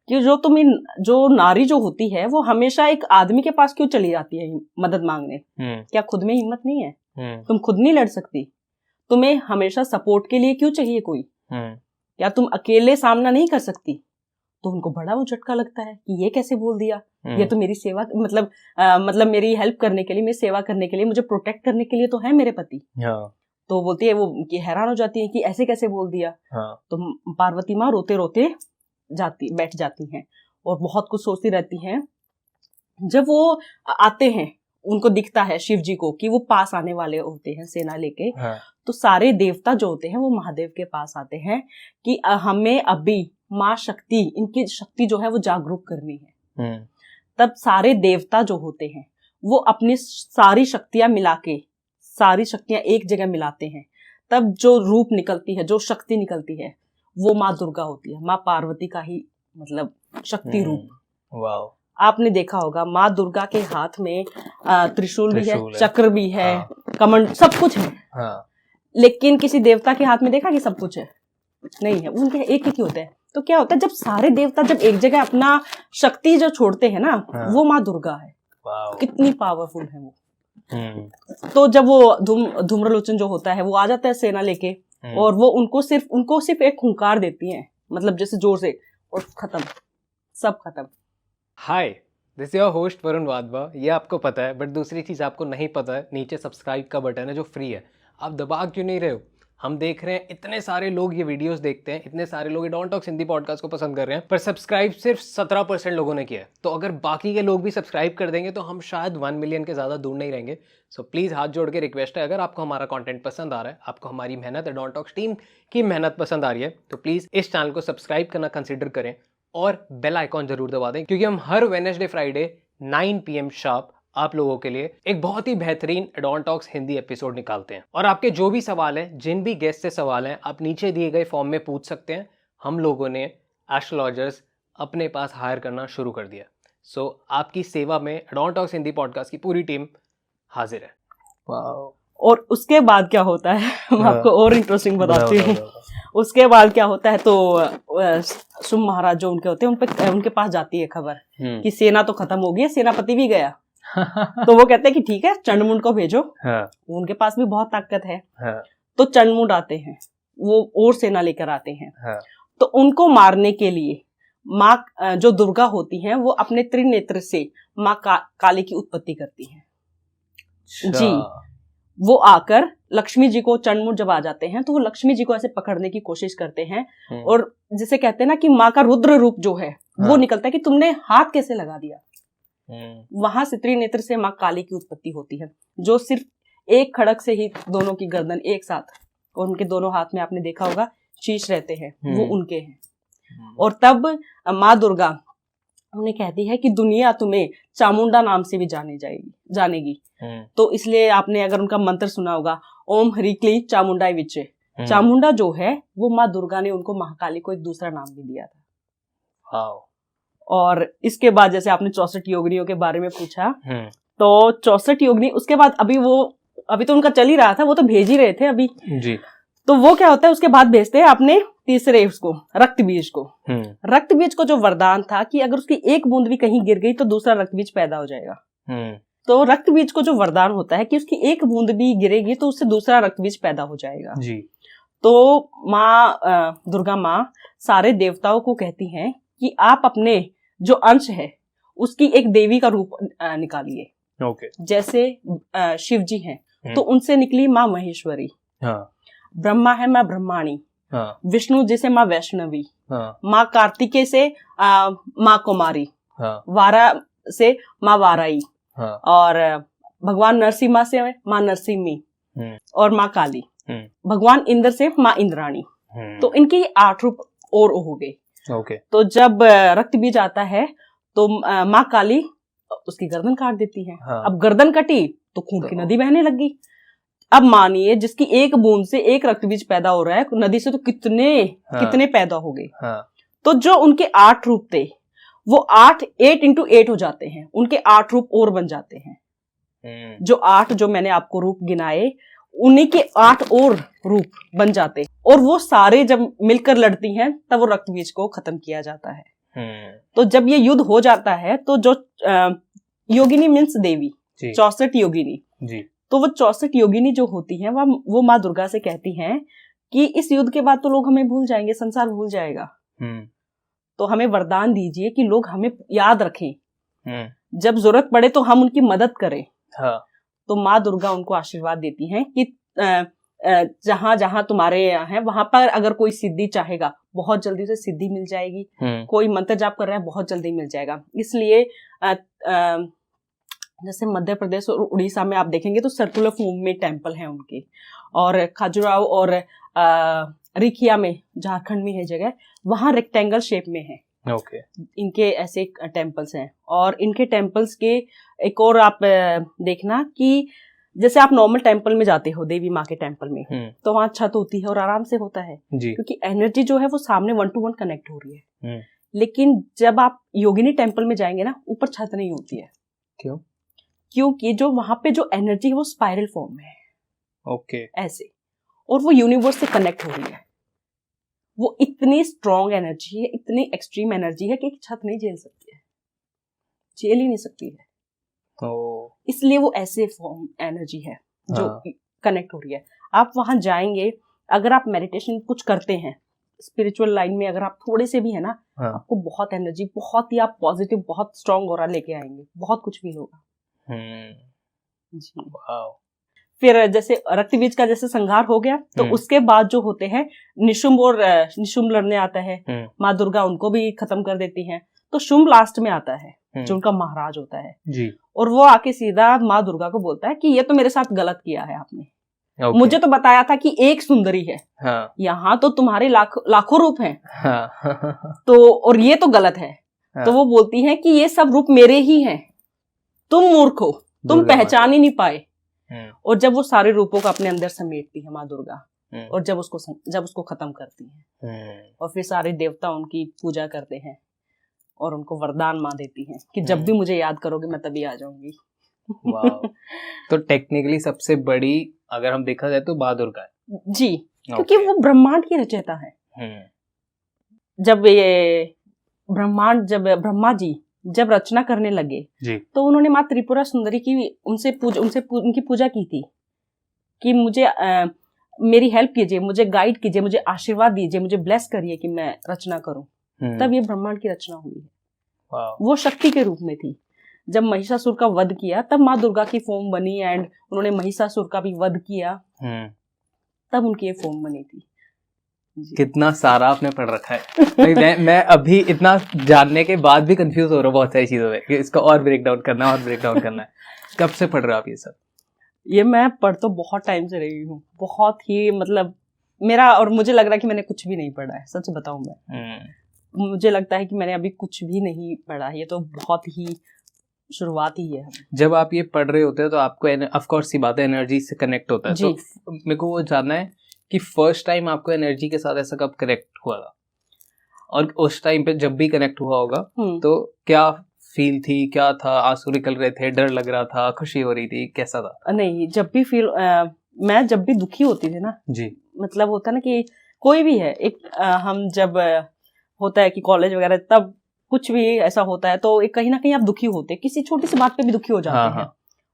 कि जो नारी जो होती है वो हमेशा एक आदमी के पास क्यों चली जाती है मदद मांगने, क्या खुद में हिम्मत नहीं है? तुम खुद नहीं लड़ सकती? तुम्हें हमेशा सपोर्ट के लिए क्यों चाहिए कोई? क्या तुम अकेले सामना नहीं कर सकती? तो उनको बड़ा वो झटका लगता है कि ये कैसे बोल दिया, ये तो मेरी सेवा मतलब मेरी हेल्प करने के लिए, मेरी सेवा करने के लिए, मुझे प्रोटेक्ट करने के लिए तो है मेरे पति। तो बोलती है वो कि हैरान हो जाती है कि ऐसे कैसे बोल दिया। तो पार्वती माँ रोते रोते बैठ जाती हैं और बहुत कुछ सोचती रहती हैं। जब वो आते हैं, उनको दिखता है शिव जी को कि वो पास आने वाले होते हैं सेना लेके। तो सारे देवता जो होते हैं वो महादेव के पास आते हैं कि हमें अभी माँ शक्ति, इनकी शक्ति जो है वो जागरूक करनी है। तब सारे देवता जो होते हैं वो अपनी सारी शक्तियां मिला के, सारी शक्तियां एक जगह मिलाते हैं। तब जो रूप निकलती है, जो शक्ति निकलती है, वो माँ दुर्गा होती है, माँ पार्वती का ही मतलब शक्ति रूप। वाह। आपने देखा होगा माँ दुर्गा के हाथ में त्रिशूल भी है, चक्र भी है, कमंड, सब कुछ है। लेकिन किसी देवता के हाथ में देखा कि सब कुछ है? नहीं है, उनके एक ही होते हैं। तो क्या होता है, जब सारे देवता जब एक जगह अपना शक्ति जो छोड़ते हैं ना, वो माँ दुर्गा है। कितनी पावरफुल है वो। तो जब वो धूम्रलोचन जो होता है वो आ जाता है सेना लेके, और वो उनको सिर्फ एक हुंकार देती है, मतलब जैसे जोर से, और खत्म, सब खत्म। Hi, this is your host Varun Wadhwa. ये आपको पता है, बट दूसरी चीज आपको नहीं पता है, नीचे सब्सक्राइब का बटन है जो फ्री है, आप दबा क्यों नहीं रहे हो? हम देख रहे हैं इतने सारे लोग ये वीडियोस देखते हैं, इतने सारे लोग डोंट टॉक्स हिंदी पॉडकास्ट को पसंद कर रहे हैं, पर सब्सक्राइब सिर्फ 17% लोगों ने किया है। तो अगर बाकी के लोग भी सब्सक्राइब कर देंगे तो हम शायद 1 मिलियन के ज़्यादा दूर नहीं रहेंगे। सो प्लीज़ हाथ जोड़ के रिक्वेस्ट है, अगर आपको हमारा कंटेंट पसंद आ रहा है, आपको हमारी मेहनत, डोंट टॉक्स टीम की मेहनत पसंद आ रही है, तो प्लीज़ इस चैनल को सब्सक्राइब करना कंसिडर करें और बेल आइकॉन जरूर दबा दें, क्योंकि हम हर वेडनेसडे फ्राइडे 9 PM शार्प आप लोगों के लिए एक बहुत ही बेहतरीन डॉन टॉक्स हिंदी एपिसोड निकालते हैं। और आपके जो भी सवाल हैं, जिन भी गेस्ट से सवाल हैं, आप नीचे दिए गए फॉर्म में पूछ सकते हैं। हम लोगों ने एस्ट्रोलॉजर्स अपने पास हायर करना शुरू कर दिया। सो आपकी सेवा में डॉन टॉक्स हिंदी पॉडकास्ट की पूरी टीम हाजिर है। और उसके बाद क्या होता है, मैं आपको और इंटरेस्टिंग बताती हूँ। उसके बाद क्या होता है, तो शुंभ महाराज जो उनके होते हैं उनके पास जाती है खबर कि सेना तो खत्म हो गई है, सेनापति भी गया। तो वो कहते हैं कि ठीक है, चंडमुंड को भेजो। उनके पास भी बहुत ताकत है। तो चंडमुंड आते हैं, वो और सेना लेकर आते हैं। तो उनको मारने के लिए माँ जो दुर्गा होती हैं वो अपने त्रिनेत्र से माँ काली की उत्पत्ति करती हैं। जी, वो आकर लक्ष्मी जी को, चंडमुंड जब आ जाते हैं तो वो लक्ष्मी जी को ऐसे पकड़ने की कोशिश करते हैं, और जिसे कहते हैं ना कि माँ का रुद्र रूप जो है वो निकलता है कि तुमने हाथ कैसे लगा दिया। वहां से त्रिनेत्र से माँ काली की उत्पत्ति होती है, जो सिर्फ एक खड़क से ही दोनों की गर्दन एक साथ, और उनके दोनों हाथ में आपने देखा होगा शीश रहते हैं, वो उनके हैं। और तब माँ दुर्गा उन्हें कहती है कि दुनिया तुम्हें चामुंडा नाम से भी जानेगी। तो इसलिए आपने अगर उनका मंत्र सुना होगा, ओम हरि क्ली चामुंडाई विचे। चामुंडा जो है वो माँ दुर्गा ने उनको महाकाली को एक दूसरा नाम भी दिया था। और इसके बाद जैसे आपने 64 योगिनियों के बारे में पूछा, तो 64 योगिनी उसके बाद अभी तो उनका चल ही रहा था, वो तो भेज ही रहे थे अभी जी। तो वो क्या होता है, उसके बाद भेजते हैं अपने तीसरे उसको, रक्त बीज को। रक्त बीज को जो वरदान था कि अगर उसकी एक बूंद भी कहीं गिर गई तो दूसरा रक्त बीज पैदा हो जाएगा। तो रक्त बीज को जो वरदान होता है कि उसकी एक बूंद भी गिरेगी तो उससे दूसरा रक्त बीज पैदा हो जाएगा जी। तो माँ दुर्गा माँ सारे देवताओं को कहती हैं कि आप अपने जो अंश है उसकी एक देवी का रूप निकालिए। ओके। जैसे शिव जी हैं तो उनसे निकली माँ महेश्वरी, हाँ। ब्रह्मा है माँ ब्रह्माणी, हाँ। विष्णु जी से माँ वैष्णवी, हाँ। माँ कार्तिकेय से माँ कुमारी, हाँ। वारा से माँ वाराई, हाँ। और भगवान नरसिम्हा से माँ नरसिम्ही और माँ काली, भगवान इंद्र से माँ इंद्राणी। तो इनके 8 रूप और हो गए। ओके। तो जब रक्त बीज आता है तो माँ काली उसकी गर्दन काट देती है। हाँ। अब गर्दन कटी तो खून की नदी बहने लगी। अब मानिए जिसकी एक बूंद से एक रक्त बीज पैदा हो रहा है, नदी से तो कितने पैदा हो गए। हाँ। तो जो उनके 8 रूप थे वो 8 into 8 हो जाते हैं, उनके 8 रूप और बन जाते हैं। जो 8 जो मैंने आपको रूप गिनाए उन्हीं के 8 और रूप बन जाते, और वो सारे जब मिलकर लड़ती हैं तब वो रक्त बीज को खत्म किया जाता है। तो जब ये युद्ध हो जाता है तो जो योगिनी मीन्स देवी, 64 योगिनी जी। तो वो 64 योगिनी जो होती हैं वो माँ दुर्गा से कहती हैं कि इस युद्ध के बाद तो लोग हमें भूल जाएंगे, संसार भूल जाएगा, तो हमें वरदान दीजिए कि लोग हमें याद रखें, जब जरूरत पड़े तो हम उनकी मदद करें। हाँ। तो माँ दुर्गा उनको आशीर्वाद देती हैं कि जहां जहां तुम्हारे यहाँ है वहां पर अगर कोई सिद्धि चाहेगा बहुत जल्दी से सिद्धि मिल जाएगी, कोई मंत्र जाप कर रहा है बहुत जल्दी मिल जाएगा। इसलिए जैसे मध्य प्रदेश और उड़ीसा में आप देखेंगे तो सर्कुलर फॉर्म में टेम्पल हैं उनके, और खजुराहो और रिखिया में झारखंड में है जगह, वहां रेक्टेंगल शेप में है। ओके। इनके ऐसे टेम्पल्स हैं। और इनके टेम्पल्स के एक और आप देखना कि जैसे आप नॉर्मल टेम्पल में जाते हो देवी माँ के टेम्पल में तो वहां छत होती है और आराम से होता है क्योंकि एनर्जी जो है वो सामने 1 to 1 कनेक्ट हो रही है। लेकिन जब आप योगिनी टेम्पल में जाएंगे ना ऊपर छत नहीं होती है। क्यों? क्योंकि जो वहां पे जो एनर्जी है वो स्पाइरल फॉर्म में है। ओके। ऐसे, और वो यूनिवर्स से कनेक्ट हो रही है। वो इतनी स्ट्रॉन्ग एनर्जी है, इतनी एक्सट्रीम एनर्जी है कि एक छत नहीं झेल सकती है, झेल ही नहीं सकती है। इसलिए वो ऐसे फॉर्म एनर्जी है जो कनेक्ट हो रही है। आप वहां जाएंगे, अगर आप मेडिटेशन कुछ करते हैं स्पिरिचुअल लाइन में, अगर आप थोड़े से भी है ना, आपको बहुत एनर्जी, बहुत ही आप पॉजिटिव, बहुत स्ट्रॉन्ग ऑरा लेके आएंगे, बहुत कुछ फील होगा। जी। फिर जैसे रक्त बीज का जैसे संहार हो गया तो उसके बाद जो होते हैं निशुंभ, और निशुंभ लड़ने आता है, माँ दुर्गा उनको भी खत्म कर देती हैं। तो शुंभ लास्ट में आता है जो उनका महाराज होता है जी। और वो आके सीधा माँ दुर्गा को बोलता है कि ये तो मेरे साथ गलत किया है आपने। मुझे तो बताया था कि एक सुंदरी है, यहाँ तो तुम्हारे लाखों रूप हैं। तो और ये तो गलत है। तो वो बोलती है कि ये सब रूप मेरे ही हैं, तुम मूर्ख हो, तुम पहचान ही नहीं पाए। और जब वो सारे रूपों को अपने अंदर समेटती है माँ दुर्गा, और जब उसको खत्म करती है, और फिर सारे देवता उनकी पूजा करते हैं और उनको वरदान माँ देती हैं कि जब भी मुझे याद करोगे मैं तभी आ जाऊंगी। तो टेक्निकली सबसे बड़ी अगर हम देखा जाए तो माँ दुर्गा है जी, क्योंकि वो ब्रह्मांड की रचयिता है। जब ये ब्रह्मांड, जब ब्रह्मा जी जब रचना करने लगे जी, तो उन्होंने माँ त्रिपुरा सुंदरी की उनकी पूजा की थी कि मुझे मेरी हेल्प कीजिए, मुझे गाइड कीजिए, मुझे आशीर्वाद दीजिए, मुझे ब्लेस करिए कि मैं रचना करूं। तब ये ब्रह्मांड की रचना हुई है। वो शक्ति के रूप में थी। जब महिषासुर का वध किया तब माँ दुर्गा की फॉर्म बनी, एंड उन्होंने महिषासुर का भी वध किया, तब उनकी ये फॉर्म बनी थी। कितना सारा आपने पढ़ रखा है। मैं अभी इतना जानने के बाद भी कंफ्यूज हो रहा हूँ बहुत सारी चीजों में कि इसका और ब्रेक डाउन करना है। कब से पढ़ रहे हो आप ये सब? ये मैं पढ़ तो बहुत टाइम से रही हूँ, बहुत ही मतलब मेरा, और मुझे लग रहा है कि मैंने कुछ भी नहीं पढ़ा है, सच बताऊं मैं। मुझे लगता है कि मैंने अभी कुछ भी नहीं पढ़ा, ये तो बहुत ही शुरुआत ही है। जब आप ये पढ़ रहे होते हो तो आपको ऑफ कोर्स सी बात है, एनर्जी से कनेक्ट होता है। तो मेरे को वो जानना है कि फर्स्ट टाइम आपको एनर्जी के साथ ऐसा कब कनेक्ट हुआ था, और उस टाइम पे जब भी कनेक्ट हुआ होगा तो क्या फील थी, क्या था? आंसू निकल रहे थे, डर लग रहा था, खुशी हो रही थी, कैसा था? नहीं, जब भी मैं जब भी दुखी होती थी ना जी, मतलब होता ना कि कोई भी है, एक हम जब होता है कि कॉलेज वगैरह, तब कुछ भी ऐसा होता है तो एक कहीं ना कहीं आप दुखी होते, किसी छोटी सी बात पे भी दुखी हो जाते हैं।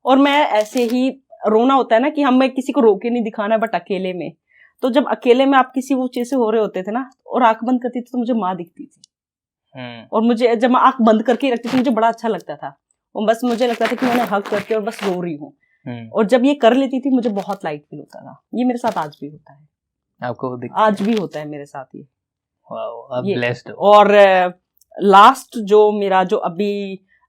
और मैं ऐसे ही रोना होता है ना कि हमें किसी को रोके नहीं दिखाना, बट अकेले में, तो जब अकेले में आप किसी वो चीज से हो रहे होते थे ना और आंख बंद करती थी तो मुझे माँ दिखती थी। और मुझे जब मैं आंख बंद करके रखती थी मुझे बड़ा अच्छा लगता था, और बस मुझे लगता था कि मैंने हक करके और बस रो रही हूँ। और जब ये कर लेती थी मुझे बहुत लाइट फील होता था। ये मेरे साथ आज भी होता है। आपको आज भी होता है मेरे साथ ये। आप ब्लेस्ड। और लास्ट जो मेरा जो अभी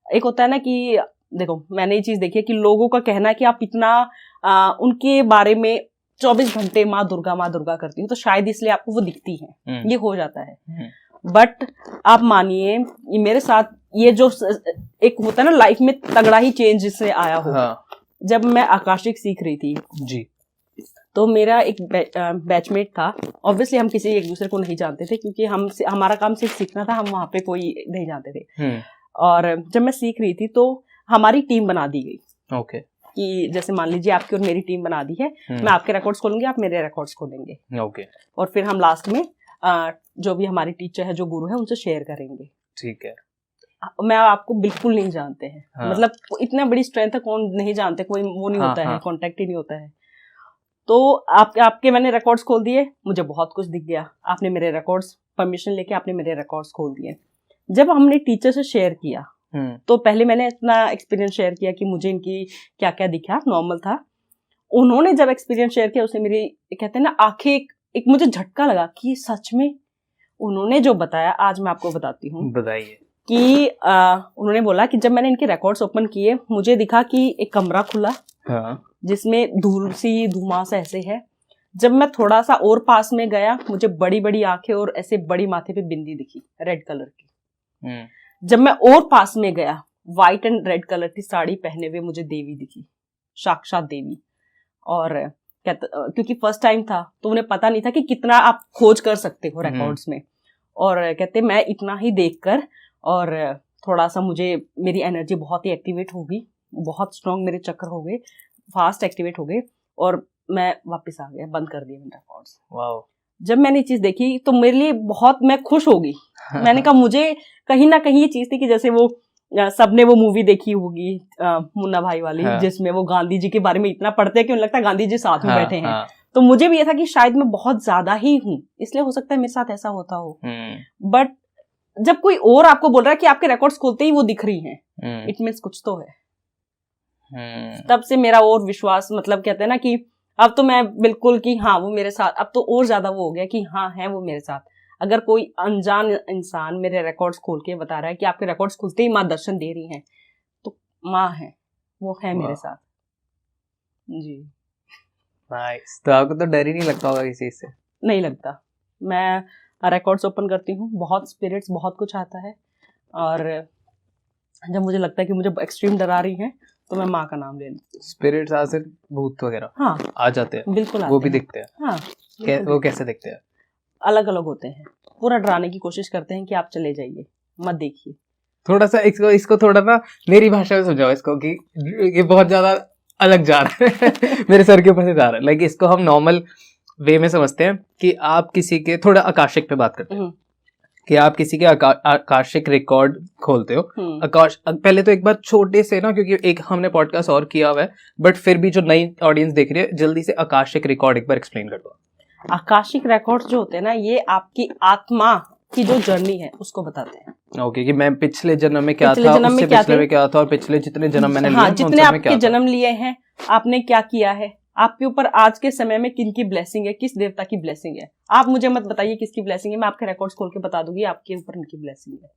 एक होता है ना कि देखो मैंने ये चीज देखी है कि लोगों का कहना है कि आप इतना उनके बारे में 24 घंटे माँ दुर्गा करती हूँ तो शायद इसलिए आपको वो दिखती है। ये हो जाता है। बट आप मानिए मेरे साथ ये जो एक होता है ना लाइफ में तगड़ा ही चेंज जिससे आया हो। हाँ। जब मैं आकाशिक सीख रही थी जी, तो मेरा एक बैचमेट था। ऑब्वियसली हम किसी एक दूसरे को नहीं जानते थे क्योंकि हमारा काम सिर्फ सीखना था, हम वहाँ पे कोई नहीं जानते थे। और जब मैं सीख रही थी तो हमारी टीम बना दी गई। ओके। कि जैसे मान लीजिए आपकी और मेरी टीम बना दी है, मैं आपके रिकॉर्ड्स खोलूंगी, आप मेरे रिकॉर्ड्स खोलेंगे। ओके। और फिर हम लास्ट में जो भी हमारी टीचर है, जो गुरु है, उनसे शेयर करेंगे। ठीक है। मैं आपको बिल्कुल नहीं जानते हैं। हाँ। मतलब इतना बड़ी स्ट्रेंथ है, कौन नहीं जानते, कोई वो नहीं होता है, कांटेक्ट ही नहीं होता है। तो आपके मैंने रिकॉर्ड्स खोल दिए, मुझे बहुत कुछ दिख गया। आपने मेरे रिकॉर्ड्स परमिशन लेके आपने मेरे रिकॉर्ड्स खोल दिए। जब हमने टीचर से शेयर किया तो पहले मैंने अपना एक्सपीरियंस शेयर किया कि मुझे इनकी क्या क्या दिखा, नॉर्मल था। उन्होंने जब एक्सपीरियंस शेयर किया उससे मेरी कहते हैं ना आंखें एक मुझे झटका लगा कि सच में उन्होंने जो बताया आज मैं आपको बताती हूँ। बताइए। कि उन्होंने बोला कि जब मैंने इनके रिकॉर्ड्स ओपन किए मुझे दिखा कि एक कमरा खुला। हाँ। जिसमें धूल सी धुआं सा ऐसे है। जब मैं थोड़ा सा और पास में गया मुझे बड़ी बड़ी आंखें और ऐसे बड़ी माथे पे बिंदी दिखी रेड कलर की। जब मैं और पास में गया व्हाइट एंड रेड कलर की साड़ी पहने हुए मुझे देवी दिखी, साक्षात देवी। और क्योंकि फर्स्ट टाइम था तो उन्हें पता नहीं था कि कितना आप खोज कर सकते हो रिकॉर्ड्स में। और कहते मैं इतना ही देखकर और थोड़ा सा मुझे मेरी एनर्जी बहुत ही एक्टिवेट हो गई, बहुत स्ट्रांग मेरे चक्कर हो गए, फास्ट एक्टिवेट हो गए और मैं वापस आ गया, बंद कर दिया मैंने रिकॉर्ड्स। वाओ। जब मैंने ये चीज देखी तो मेरे लिए बहुत मैं खुश हो गई। मैंने कहा मुझे कहीं ना कहीं ये चीज थी कि जैसे वो सबने वो मूवी देखी होगी मुन्ना भाई वाली। हाँ। जिसमें वो गांधी जी के बारे में इतना पढ़ते हैं कि उन्हें लगता है गांधी जी साथ में बैठे हैं। हाँ। तो मुझे भी ये था कि शायद मैं बहुत ज्यादा ही हूँ, इसलिए हो सकता है मेरे साथ ऐसा होता हो। बट जब कोई और आपको बोल रहा है कि आपके रिकॉर्ड्स खोलते ही वो दिख रही हैं, इट मीन्स कुछ तो है। तब से मेरा और विश्वास, मतलब कहते हैं ना कि अब तो मैं बिल्कुल कि हाँ वो मेरे साथ, अब तो और ज्यादा वो हो गया कि हाँ है वो मेरे साथ। अगर कोई अनजान इंसान मेरे रिकॉर्ड्स खोल के बता रहा है कि आपके रिकॉर्ड्स खुलते ही माँ दर्शन दे रही हैं, तो माँ है, वो है मेरे साथ जी। नाइस। तो आपको तो डर ही नहीं लगता होगा किसी से? नहीं लगता। मैं रिकॉर्ड्स ओपन करती हूँ, बहुत स्पिरिट्स बहुत कुछ आता है, और जब मुझे लगता है कि मुझे एक्सट्रीम डरा रही है तो मैं माँ का नाम ले लूँ। स्पिरिट्स आते भूत वगैरह? हाँ आ जाते हैं, बिल्कुल वो भी दिखते हैं। हाँ वो कैसे दिखते हैं? अलग अलग होते हैं, पूरा डराने की कोशिश करते हैं कि आप चले जाइए, मत देखिए। थोड़ा सा इसको थोड़ा ना मेरी भाषा में समझाओ इसको कि ये बहुत ज्यादा अलग जा रहा है मेरे सर के ऊपर से जा रहा है। लाइक इसको हम नॉर्मल वे में समझते हैं कि आप किसी के, थोड़ा आकाशिक पे बात करते हैं कि आप किसी के आकाशिक रिकॉर्ड खोलते हो। पहले तो एक बार छोटे से ना, क्योंकि एक हमने पॉडकास्ट और किया हुआ है, बट फिर भी जो नई ऑडियंस देख रही है, जल्दी से आकाशिक रिकॉर्ड एक बार एक्सप्लेन कर दो। आकाशिक रिकॉर्ड्स जो होते हैं ना, ये आपकी आत्मा की जो जर्नी है उसको बताते हैं। ओके, कि मैं पिछले जन्म में क्या था, उससे पिछले में क्या था, और पिछले जितने जन्म मैंने लिए, जितने आपके जन्म लिए हैं, आपने क्या किया है, आपके ऊपर आज के समय में किन की ब्लेसिंग है, किस देवता की ब्लेसिंग है। आप मुझे मत बताइए किसकी ब्लेसिंग है, मैं आपके रिकॉर्ड्स खोल के बता दूंगी आपके ऊपर इनकी ब्लेसिंग है।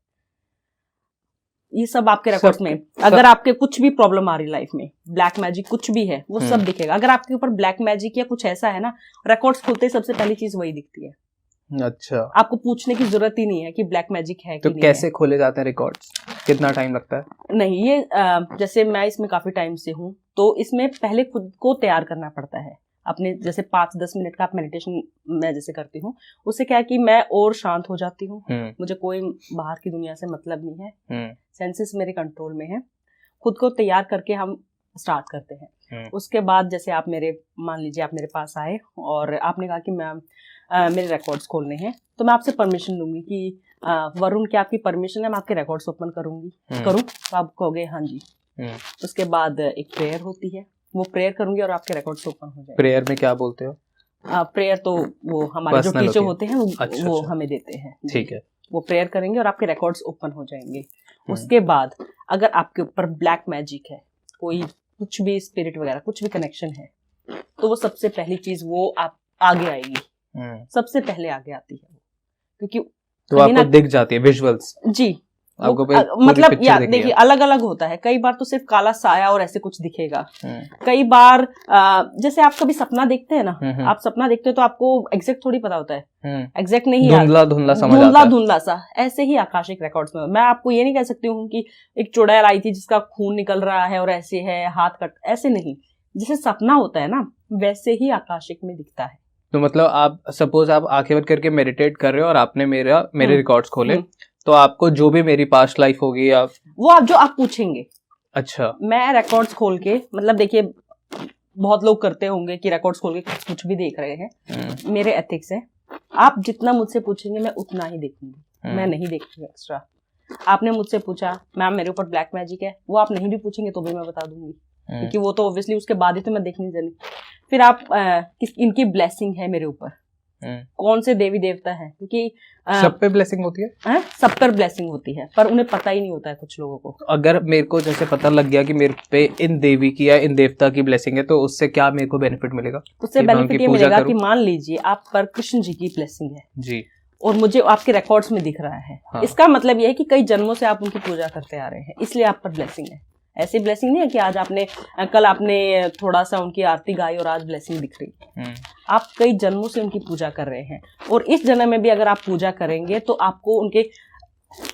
ये सब आपके रिकॉर्ड्स में। अगर आपके कुछ भी प्रॉब्लम आ रही लाइफ में, ब्लैक मैजिक कुछ भी है, वो सब दिखेगा। अगर आपके ऊपर ब्लैक मैजिक या कुछ ऐसा है ना, रिकॉर्ड्स खोलते ही सबसे पहली चीज वही दिखती है। अच्छा, आपको पूछने की जरूरत ही नहीं है कि ब्लैक मैजिक है कि नहीं। तो कैसे खोले जाते हैं रिकॉर्ड्स, कितना टाइम लगता है? नहीं, ये जैसे मैं इसमें काफी टाइम से हूँ, तो इसमें पहले खुद को तैयार करना पड़ता है अपने। जैसे 5-10 मिनट का आप मेडिटेशन मैं जैसे करती हूँ, उससे क्या है कि मैं और शांत हो जाती हूँ। मुझे कोई बाहर की दुनिया से मतलब नहीं है, सेंसेस मेरे कंट्रोल में है। खुद को तैयार करके हम स्टार्ट करते हैं। उसके बाद जैसे आप मान लीजिए आप मेरे पास आए और आपने कहा कि मैम मेरे रिकॉर्ड्स खोलने हैं, तो मैं आपसे परमिशन लूंगी कि वरुण क्या आपकी परमिशन है, मैं आपके रिकॉर्ड्स ओपन करूँ? तो आप कहोगे हाँ जी। उसके बाद एक प्रेयर होती है, वो प्रेयर करूंगी और आपके रिकॉर्ड्स ओपन हो जाएंगे। प्रेयर में क्या बोलते हो? प्रेयर तो वो हमारे जो टीचर होते हैं वो हमें देते हैं। ठीक है, वो प्रेयर करेंगे और आपके रिकॉर्ड्स ओपन हो जाएंगे। उसके बाद अगर आपके ऊपर ब्लैक मैजिक है, कोई कुछ भी स्पिरिट वगैरह कुछ भी कनेक्शन है, तो वो सबसे पहली चीज वो आप आगे आएगी, सबसे पहले आगे आती है, क्योंकि तो आपको दिख जाती है विजुअल्स। जी, मतलब यार देखिए अलग अलग होता है। कई बार तो सिर्फ काला साया और ऐसे कुछ दिखेगा, कई बार जैसे आप कभी सपना देखते हैं ना, आप सपना देखते हो तो आपको एग्जैक्ट थोड़ी पता होता है, एग्जैक्ट नहीं, धुंधला सा। ऐसे ही आकाशिक रिकॉर्ड्स में मैं आपको ये नहीं कह सकती हूँ कि एक चुड़ैल आई थी जिसका खून निकल रहा है और ऐसे है हाथ कट, ऐसे नहीं। जैसे सपना होता है ना वैसे ही आकाशिक में दिखता है। तो मतलब आप सपोज आप आंखें बंद करके मेडिटेट कर रहे हो और आपने मेरे रिकॉर्ड्स खोले, तो आपको जो भी मेरी पास्ट लाइफ होगी वो आप जो आप पूछेंगे। अच्छा, मैं रिकॉर्ड्स खोल के, मतलब देखिए बहुत लोग करते होंगे कि रिकॉर्ड्स खोल के कुछ भी देख रहे हैं। मेरे एथिक्स है, आप जितना मुझसे पूछेंगे मैं उतना ही देखूंगी, मैं नहीं देखूंगी एक्स्ट्रा। आपने मुझसे पूछा मैम मेरे ऊपर ब्लैक मैजिक है, वो आप नहीं भी पूछेंगे तो भी मैं बता दूंगी, क्योंकि वो तो ऑब्वियसली उसके बाद ही तो मैं देखनी जानी। फिर आप इनकी ब्लेसिंग है मेरे ऊपर, कौन से देवी देवता है, क्योंकि सब पे ब्लेसिंग होती है, सब पर ब्लेसिंग होती है, पर उन्हें पता ही नहीं होता है कुछ लोगों को। अगर मेरे को जैसे पता लग गया कि मेरे पे इन देवी की या इन देवता की ब्लेसिंग है, तो उससे क्या मेरे को बेनिफिट मिलेगा? उससे बेनिफिट ये मिलेगा कि मान लीजिए आप पर कृष्ण जी की ब्लेसिंग है जी, और मुझे आपके रिकॉर्ड्स में दिख रहा है, हाँ। इसका मतलब यह है कि कई जन्मों से आप उनकी पूजा करते आ रहे हैं, इसलिए आप पर ब्लेसिंग है। ऐसी ब्लेसिंग नहीं है कि आज आपने कल आपने थोड़ा सा उनकी आरती गाई और आज ब्लेसिंग दिख रही। आप कई जन्मों से उनकी पूजा कर रहे हैं, और इस जन्म में भी अगर आप पूजा करेंगे तो आपको उनके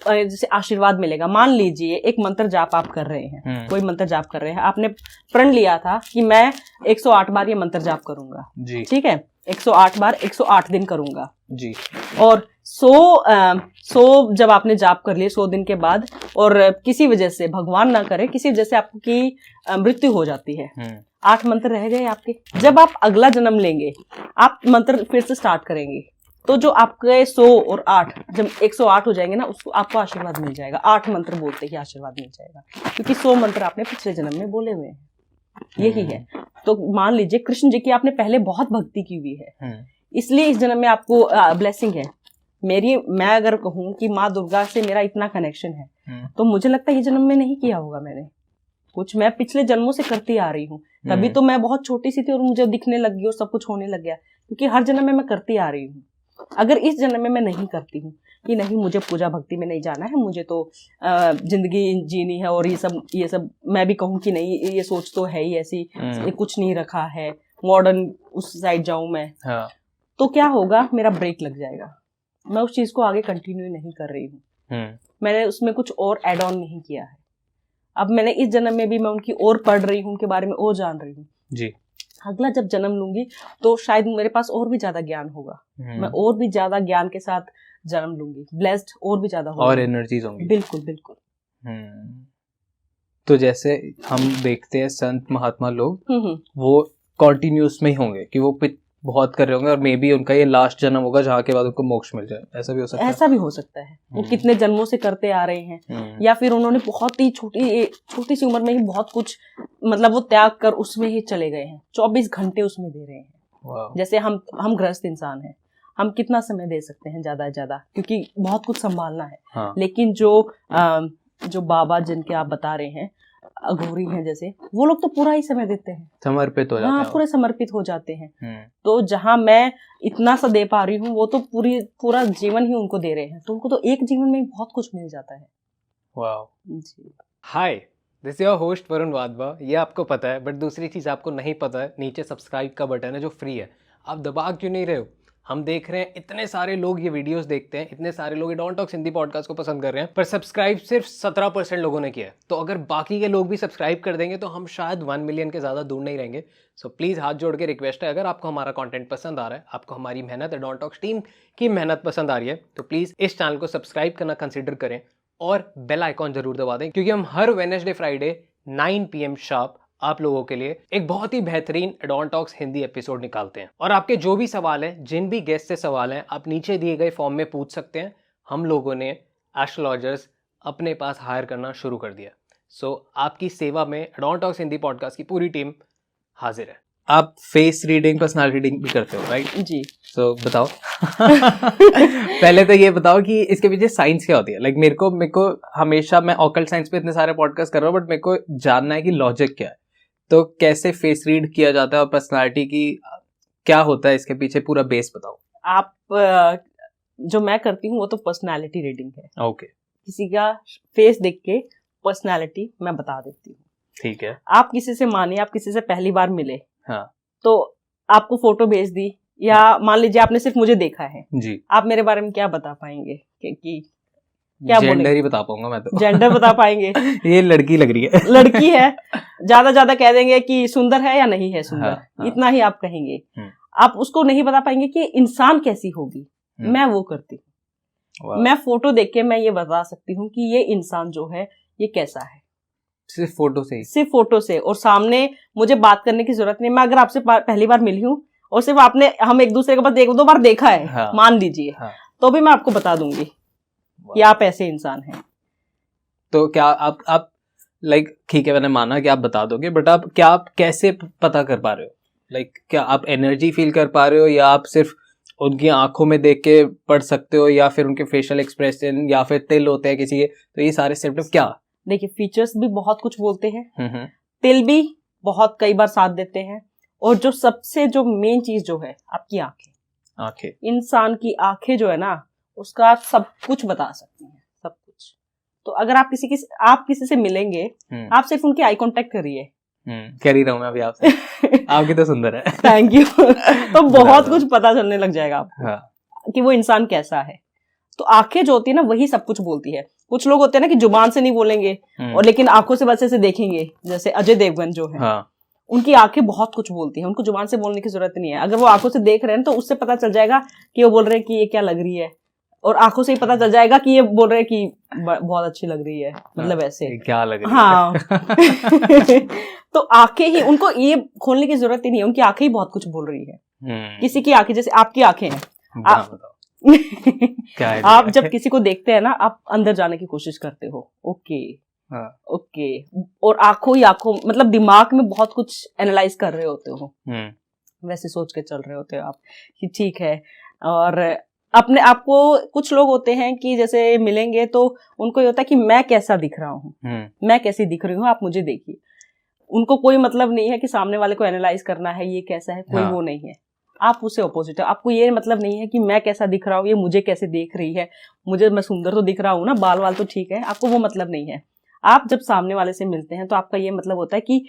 जैसे आशीर्वाद मिलेगा। मान लीजिए एक मंत्र जाप आप कर रहे हैं, कोई मंत्र जाप कर रहे हैं, आपने प्रण लिया था कि मैं 108 बार ये मंत्र जाप करूंगा जी, ठीक है, 108 बार 108 दिन करूंगा जी, और 100 जब आपने जाप कर लिए 100 दिन के बाद, और किसी वजह से भगवान ना करे किसी वजह से आपकी मृत्यु हो जाती है, 8 मंत्र रह गए आपके। जब आप अगला जन्म लेंगे आप मंत्र फिर से स्टार्ट करेंगे, तो जो आपके 100 और 8 जब 108 हो जाएंगे ना, उसको आपको आशीर्वाद मिल जाएगा। 8 मंत्र बोलते ही आशीर्वाद मिल जाएगा, क्योंकि 100 मंत्र आपने पिछले जन्म में बोले हुए हैं, यही है। तो मान लीजिए कृष्ण जी की आपने पहले बहुत भक्ति की हुई है, इसलिए इस जन्म में आपको ब्लेसिंग है। मैं अगर कहूँ कि माँ दुर्गा से मेरा इतना कनेक्शन है, तो मुझे लगता है ये जन्म में नहीं किया होगा मैंने कुछ, मैं पिछले जन्मों से करती आ रही हूँ, तभी तो मैं बहुत छोटी सी थी और मुझे दिखने लग गई और सब कुछ होने लग गया, क्योंकि हर जन्म में मैं करती आ रही हूँ। अगर इस जन्म में मैं नहीं करती हूँ कि नहीं मुझे पूजा भक्ति में नहीं जाना है, मुझे तो जिंदगी जीनी है, और ये सब मैं भी कहूँ कि नहीं ये सोच तो है ही ऐसी, ये कुछ नहीं रखा है, मॉडर्न उस साइड जाऊं मैं, हाँ। तो क्या होगा, मेरा ब्रेक लग जाएगा, मैं उस चीज को आगे कंटिन्यू नहीं कर रही हूँ, मैंने उसमें कुछ और एड ऑन नहीं किया है। अब मैंने इस जन्म में भी मैं उनकी और पढ़ रही हूँ, उनके बारे में और जान रही हूँ जी। अगला जब जन्म लूंगी तो शायद मेरे पास और भी ज्यादा ज्ञान होगा, मैं और भी ज्यादा ज्ञान के साथ जन्म लूंगी, ब्लेस्ड और भी ज्यादा होगा, और एनर्जीज होंगी। बिल्कुल बिल्कुल। तो जैसे हम देखते हैं संत महात्मा लोग, वो कॉन्टिन्यूस में ही होंगे कि वो बहुत कर रहे होंगे, और मे बी उनका ये लास्ट जन्म होगा जहाँ के बाद उनको मोक्ष मिल जाए, ऐसा भी हो सकता है? ऐसा भी हो सकता है, वो कितने जन्मों से करते आ रहे हैं, या फिर उन्होंने बहुत ही छोटी सी उम्र में ही बहुत कुछ, मतलब वो त्याग कर उसमें ही चले गए हैं, 24 घंटे उसमें दे रहे हैं। जैसे हम गृहस्थ इंसान हैं, हम कितना समय दे सकते हैं ज्यादा से ज्यादा, क्योंकि बहुत कुछ संभालना है, हाँ। लेकिन जो बाबा जिनके आप बता रहे हैं अघोरी हैं जैसे, वो लोग तो पूरा ही समय देते हैं, समर्पित हो जाते हैं, पूरे समर्पित हो जाते हैं। तो जहां मैं इतना सा दे पा रही हूँ, वो तो पूरा जीवन ही उनको दे रहे हैं, तो उनको तो एक जीवन में बहुत कुछ मिल जाता है। वाओ जी। Hi, this is your host Varun Wadhwa. ये आपको पता है, बट दूसरी चीज आपको नहीं पता है, नीचे सब्सक्राइब का बटन है जो फ्री है, आप दबा क्यों नहीं रहे हो? हम देख रहे हैं इतने सारे लोग ये वीडियोस देखते हैं, इतने सारे लोग डोंट टॉक्स हिंदी पॉडकास्ट को पसंद कर रहे हैं, पर सब्सक्राइब सिर्फ 17% लोगों ने किया है। तो अगर बाकी के लोग भी सब्सक्राइब कर देंगे तो हम शायद 1 मिलियन के ज़्यादा दूर नहीं रहेंगे। सो प्लीज़ हाथ जोड़ के रिक्वेस्ट है, अगर आपको हमारा कंटेंट पसंद आ रहा है, आपको हमारी मेहनत, डोंट टॉक्स टीम की मेहनत पसंद आ रही है, तो प्लीज़ इस चैनल को सब्सक्राइब करना कंसिडर करें और बेल आइकॉन जरूर दबा दें, क्योंकि हम हर वेडनेसडे फ्राइडे 9 PM शार्प आप लोगों के लिए एक बहुत ही बेहतरीन डॉन टॉक्स हिंदी एपिसोड निकालते हैं। और आपके जो भी सवाल हैं, जिन भी गेस्ट से सवाल हैं, आप नीचे दिए गए फॉर्म में पूछ सकते हैं। हम लोगों ने एस्ट्रोलॉजर्स अपने पास हायर करना शुरू कर दिया। सो आपकी सेवा में डॉन टॉक्स हिंदी पॉडकास्ट की पूरी टीम हाजिर है। आप फेस रीडिंग, पर्सनालिटी रीडिंग भी करते हो, राइट? जी। सो बताओ। पहले तो ये बताओ कि इसके पीछे साइंस क्या होती है। लाइक मेरे को हमेशा, मैं ऑकल्ट साइंस पे इतने सारे पॉडकास्ट कर रहा हूँ, बट मेरे को जानना है कि लॉजिक क्या है। तो कैसे फेस रीड किया जाता है और पर्सनालिटी की क्या होता है इसके पीछे, पूरा बेस बताओ। आप जो मैं करती हूँ वो तो पर्सनालिटी रीडिंग है। ओके। किसी का फेस देख के पर्सनालिटी मैं बता देती हूँ। ठीक है। आप किसी से मानिए, आप किसी से पहली बार मिले, हाँ, तो आपको फोटो भेज दी, या मान लीजिए आपने सिर्फ मुझे देखा है जी, आप मेरे बारे में क्या बता पाएंगे? कि क्या जेंडर ही बता पाऊंगा मैं तो। जेंडर बता पाएंगे? ये लड़की लग रही है। लड़की है, ज्यादा कह देंगे कि सुंदर है या नहीं है सुंदर। हाँ। इतना ही आप कहेंगे। आप उसको नहीं बता पाएंगे कि इंसान कैसी होगी। मैं वो करती हूँ। मैं फोटो देख के मैं ये बता सकती हूँ कि ये इंसान जो है ये कैसा है, सिर्फ फोटो से ही? सिर्फ फोटो से। और सामने मुझे बात करने की जरूरत नहीं। मैं अगर आपसे पहली बार मिली हूँ और सिर्फ हम एक दूसरे के पास 1-2 बार देखा है, हाँ, मान लीजिए, हाँ, तो भी मैं आपको बता दूंगी कि आप ऐसे इंसान हैं। तो क्या आप लाइक, ठीक है मैंने माना कि आप बता दोगे, बट आप कैसे पता कर पा रहे हो? लाइक क्या आप एनर्जी फील कर पा रहे हो, या आप सिर्फ उनकी आंखों में देख के पढ़ सकते हो, या फिर उनके फेशियल एक्सप्रेशन, या फिर तिल होते हैं किसी के, तो ये सारे सिम्टम क्या? देखिए, फीचर्स भी बहुत कुछ बोलते हैं, तिल भी बहुत कई बार साथ देते हैं, और जो सबसे जो मेन चीज जो है आपकी आंखें। इंसान की आंखें जो है ना, उसका आप सब कुछ बता सकती हैं, सब कुछ। तो अगर आप किसी से मिलेंगे, आप सिर्फ उनकी आई कांटेक्ट करिए। कर ही रहा हूं मैं अभी आपसे। आपकी तो सुंदर है। Thank you. तो बहुत कुछ पता चलने लग जाएगा आपको, हाँ, कि वो इंसान कैसा है। तो आंखें जो होती है ना, वही सब कुछ बोलती है। कुछ लोग होते हैं ना कि जुबान से नहीं बोलेंगे, और लेकिन आंखों से बस ऐसे देखेंगे, जैसे अजय देवगन जो है, हाँ, उनकी आंखें बहुत कुछ बोलती हैं। उनको जुबान से बोलने की जरूरत नहीं है। अगर वो आंखों से देख रहे हैं तो उससे पता चल जाएगा कि वो बोल रहे हैं कि ये क्या लग रही है, और आंखों से ही पता चल जाएगा कि ये बोल रहे हैं कि बहुत अच्छी लग रही है, मतलब ऐसे क्या लग रही हाँ। है। तो आंखें ही, उनको ये खोलने की जरूरत ही नहीं है, उनकी आंखें ही बहुत कुछ बोल रही है। किसी की आंखें, जैसे आपकी आंखें हैं, आप जब किसी को देखते हैं ना, आप अंदर जाने की कोशिश करते हो। ओके, ओके, और आंखों मतलब दिमाग में बहुत कुछ एनालाइज कर रहे होते हो, वैसे सोच के चल रहे होते हो आप कि ठीक है। और अपने आप को, कुछ लोग होते हैं कि जैसे मिलेंगे तो उनको ये होता है कि मैं कैसा दिख रहा हूँ, मैं कैसी दिख रही हूँ, आप मुझे देखिए। उनको कोई मतलब नहीं है कि सामने वाले को एनालाइज करना है, ये कैसा है, कोई वो नहीं है। आप उससे अपोजिट है। आपको ये मतलब नहीं है कि मैं कैसा दिख रहा हूँ, ये मुझे कैसे देख रही है, मैं सुंदर तो दिख रहा हूँ ना, बाल वाल तो ठीक है, आपको वो मतलब नहीं है। आप जब सामने वाले से मिलते हैं तो आपका ये मतलब होता है कि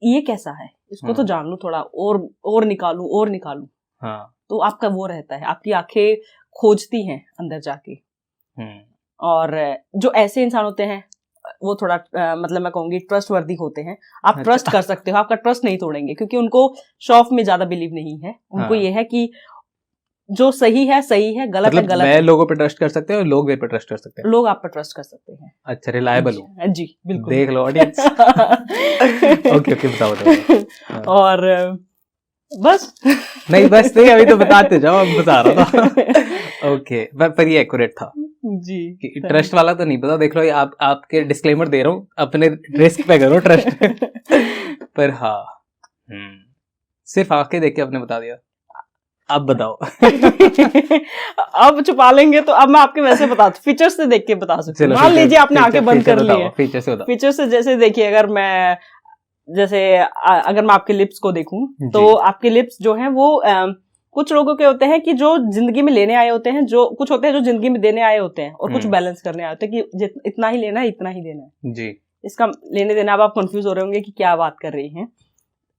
ये कैसा है, इसको तो जान लूं थोड़ा, और निकालूं। हाँ। तो आपका वो रहता है, आपकी आंखें खोजती हैं अंदर जाके। और जो ऐसे इंसान होते हैं वो थोड़ा मतलब मैं कहूंगी ट्रस्टवर्दी होते हैं। आप ट्रस्ट कर सकते हो, आपका ट्रस्ट नहीं तोड़ेंगे, क्योंकि उनको शॉफ में ज्यादा बिलीव नहीं है। उनको ये है कि जो सही है, गलत है, गलत। मैं लोगों पे ट्रस्ट कर सकते हैं और लोग मेरे पे ट्रस्ट कर सकते हैं। लोग आप पे ट्रस्ट कर सकते हैं। अच्छा, रिलायबल हूँ। जी बिल्कुल। देख लो ऑडियंस। ओके, बताओ। और बस नहीं, अभी तो बताते जाओ, अब बता रहा था। ओके, पर ये एक्यूरेट था जी। ट्रस्ट वाला तो नहीं पता, देख लो, आपके डिस्क्लेमर दे रहा हूँ, अपने रिस्क पे करो ट्रस्ट। पर हाँ, सिर्फ आंखें देख के आपने बता दिया। अब बताओ। अब छुपा लेंगे तो अब मैं आपके वैसे बता, फीचर्स से देख के बता सकती हूँ। मान लीजिए आपने आंखें बंद कर ली है, फीचर से जैसे देखिए, अगर मैं आपके लिप्स को देखूं तो आपके लिप्स जो हैं वो कुछ लोगों के होते हैं कि जो जिंदगी में लेने आए होते हैं, जो कुछ होते हैं जो जिंदगी में देने आए होते हैं, और कुछ बैलेंस करने आए होते हैं कि इतना ही लेना है, इतना ही देना है जी। इसका लेने देना, अब आप कंफ्यूज हो रहे होंगे कि क्या बात कर रही हैं।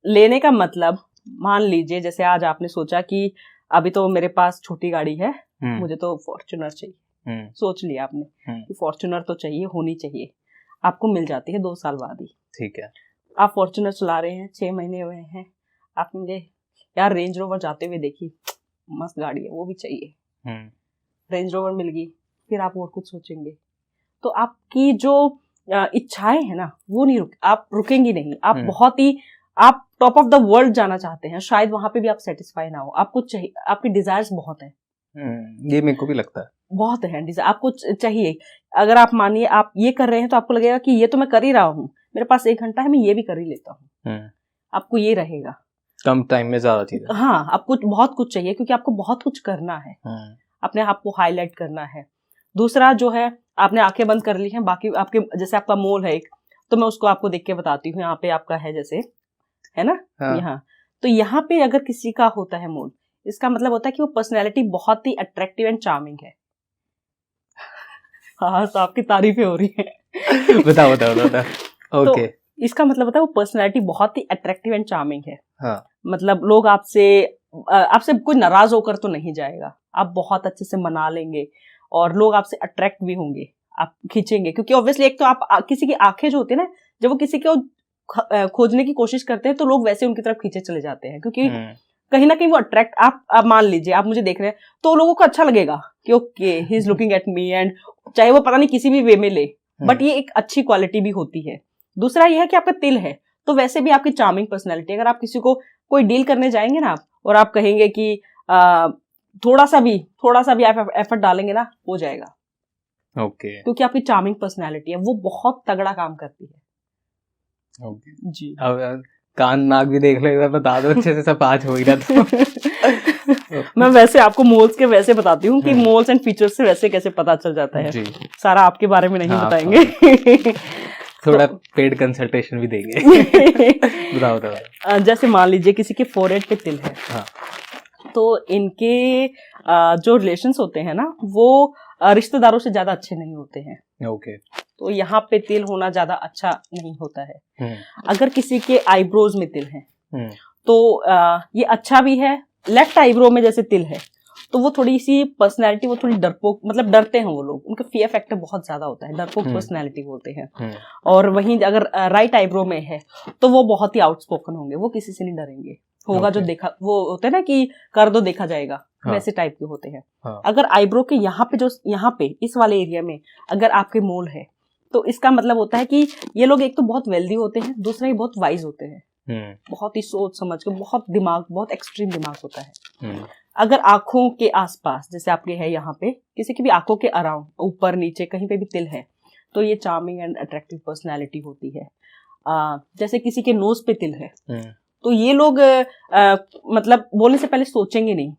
लेने का मतलब, मान लीजिए जैसे आज आपने सोचा कि अभी तो मेरे पास छोटी गाड़ी है, मुझे तो फॉर्च्यूनर चाहिए। सोच लिया आपने कि फॉर्च्यूनर तो चाहिए, होनी चाहिए। आपको मिल जाती है 2 साल बाद ही, ठीक है। आप फॉर्च्यूनर चला रहे हैं, 6 महीने हुए हैं, आप मुझे यार रेंज रोवर जाते हुए देखी, मस्त गाड़ी है, वो भी चाहिए। रेंज रोवर मिल गई, फिर आप और कुछ सोचेंगे। तो आपकी जो इच्छाएं है ना, वो नहीं आप रुकेंगी नहीं। आप बहुत ही, आप टॉप ऑफ द वर्ल्ड जाना चाहते हैं, शायद वहां पे भी आप सेटिस्फाई ना हो, आपको चाहिए, आपकी डिजायर्स बहुत है, ये मेरे को भी लगता है बहुत हैंडी से आपको चाहिए। अगर आप मानिए आप ये कर रहे हैं तो आपको लगेगा कि ये तो मैं कर ही रहा हूँ, मेरे पास 1 घंटा है, मैं ये भी कर ही लेता हूँ। आपको ये रहेगा, कम टाइम में ज्यादा चीजें। हाँ, आपको बहुत कुछ चाहिए क्योंकि आपको बहुत कुछ करना है, अपने आप को हाईलाइट करना है। दूसरा जो है, आपने आंखें बंद कर ली हैं, बाकी आपके जैसे आपका मोल है एक, तो मैं उसको आपको देख के बताती हूँ। यहाँ पे आपका है जैसे, है ना, यहाँ तो यहाँ पे अगर किसी का होता है मोल, इसका मतलब होता है कि वो पर्सनैलिटी बहुत ही अट्रैक्टिव एंड चार्मिंग है। हाँ, तो आपकी तारीफें हो रही है। बताओ। ओके, तो इसका मतलब होता है वो पर्सनैलिटी बहुत ही अट्रैक्टिव एंड चार्मिंग है। हाँ, मतलब लोग आपसे कोई नाराज होकर तो नहीं जाएगा, आप बहुत अच्छे से मना लेंगे और लोग आपसे अट्रैक्ट भी होंगे, आप खींचेंगे। क्योंकि ऑब्वियसली एक तो आप किसी की आंखें जो होती है ना, जब वो किसी को खोजने की कोशिश करते हैं तो लोग वैसे उनकी तरफ खींचे चले जाते हैं, क्योंकि कहीं ना कहीं वो अट्रैक्ट, आप मान लीजिए आप मुझे देख रहे हैं तो लोगों को अच्छा लगेगा कि okay he is looking at me, and चाहे वो पता नहीं किसी भी वे में ले, बट ये एक अच्छी क्वालिटी भी होती है। दूसरा ये है कि आपका तिल है, तो वैसे भी आपकी चार्मिंग पर्सनैलिटी, अगर आप किसी को कोई डील करने जाएंगे ना आप, और आप कहेंगे कि थोड़ा सा भी आप एफर्ट डालेंगे ना, हो जाएगा। ओके, क्योंकि आपकी चार्मिंग पर्सनैलिटी है, वो बहुत तगड़ा काम करती है। ओके जी, अब कान नाक भी देख लो, बता दो अच्छे से, सब आज हो ही रहा तो। मैं वैसे आपको मोल्स के वैसे बताती हूँ कि मोल्स एंड फीचर्स से वैसे कैसे पता चल जाता है। सारा आपके बारे में नहीं बताएंगे। थोड़ा पेड कंसल्टेशन भी देंगे। बताओ। जैसे मान लीजिए किसी के फोरहेड पे तिल है, तो इनके जो रिलेशंस होते हैं ना, वो रिश्तेदारों से ज्यादा अच्छे नहीं होते हैं। ओके, तो यहाँ पे तिल होना ज्यादा अच्छा नहीं होता है। अगर किसी के आईब्रोज में तिल है तो ये अच्छा भी है। लेफ्ट आईब्रो में जैसे तिल है तो वो थोड़ी सी पर्सनैलिटी, वो थोड़ी डरपोक, मतलब डरते हैं वो लोग, उनका फियर फैक्टर बहुत ज्यादा होता है, डरपोक पर्सनैलिटी बोलते हैं। और वहीं अगर राइट आईब्रो में है तो वो बहुत ही आउटस्पोकन होंगे, वो किसी से नहीं डरेंगे। होगा जो देखा, वो होते हैं ना कि कर दो देखा जाएगा, वैसे टाइप के होते हैं। अगर आईब्रो के यहाँ पे इस वाले एरिया में अगर आपके मोल है, तो इसका मतलब होता है कि ये लोग एक तो बहुत वेल्दी होते हैं, दूसरा ये बहुत वाइज होते हैं, बहुत ही सोच समझ के, बहुत दिमाग, बहुत एक्सट्रीम दिमाग होता है। अगर आंखों के आसपास जैसे आपके है, यहाँ पे किसी की भी आंखों के अराउंड, ऊपर नीचे कहीं पे भी तिल है, तो ये चार्मिंग एंड अट्रैक्टिव पर्सनैलिटी होती है। जैसे किसी के नोज पे तिल है, तो ये लोग मतलब बोलने से पहले सोचेंगे नहीं,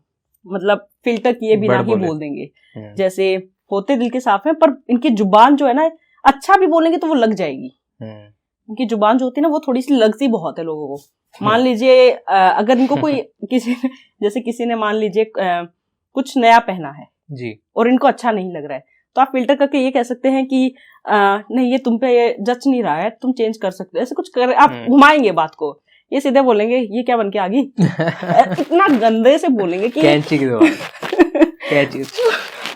मतलब फिल्टर किए बिना ही बोल देंगे। जैसे होते दिल के साफ हैं, पर इनकी जुबान जो है ना, अच्छा भी बोलेंगे तो वो लग जाएगी। इनकी जुबान जो होती है ना, वो थोड़ी सी लगती बहुत है लोगों को। मान लीजिए अगर इनको कोई किसी ने मान लीजिए कुछ नया पहना है जी, और इनको अच्छा नहीं लग रहा है, तो आप फिल्टर करके ये कह सकते हैं कि नहीं, ये तुम पे जच नहीं रहा है, तुम चेंज कर सकते हो, ऐसे कुछ कर, आप घुमाएंगे बात को। ये सीधे बोलेंगे ये क्या बन के आ गई। इतना गंदे से बोलेंगे कि कैंची की कैंची।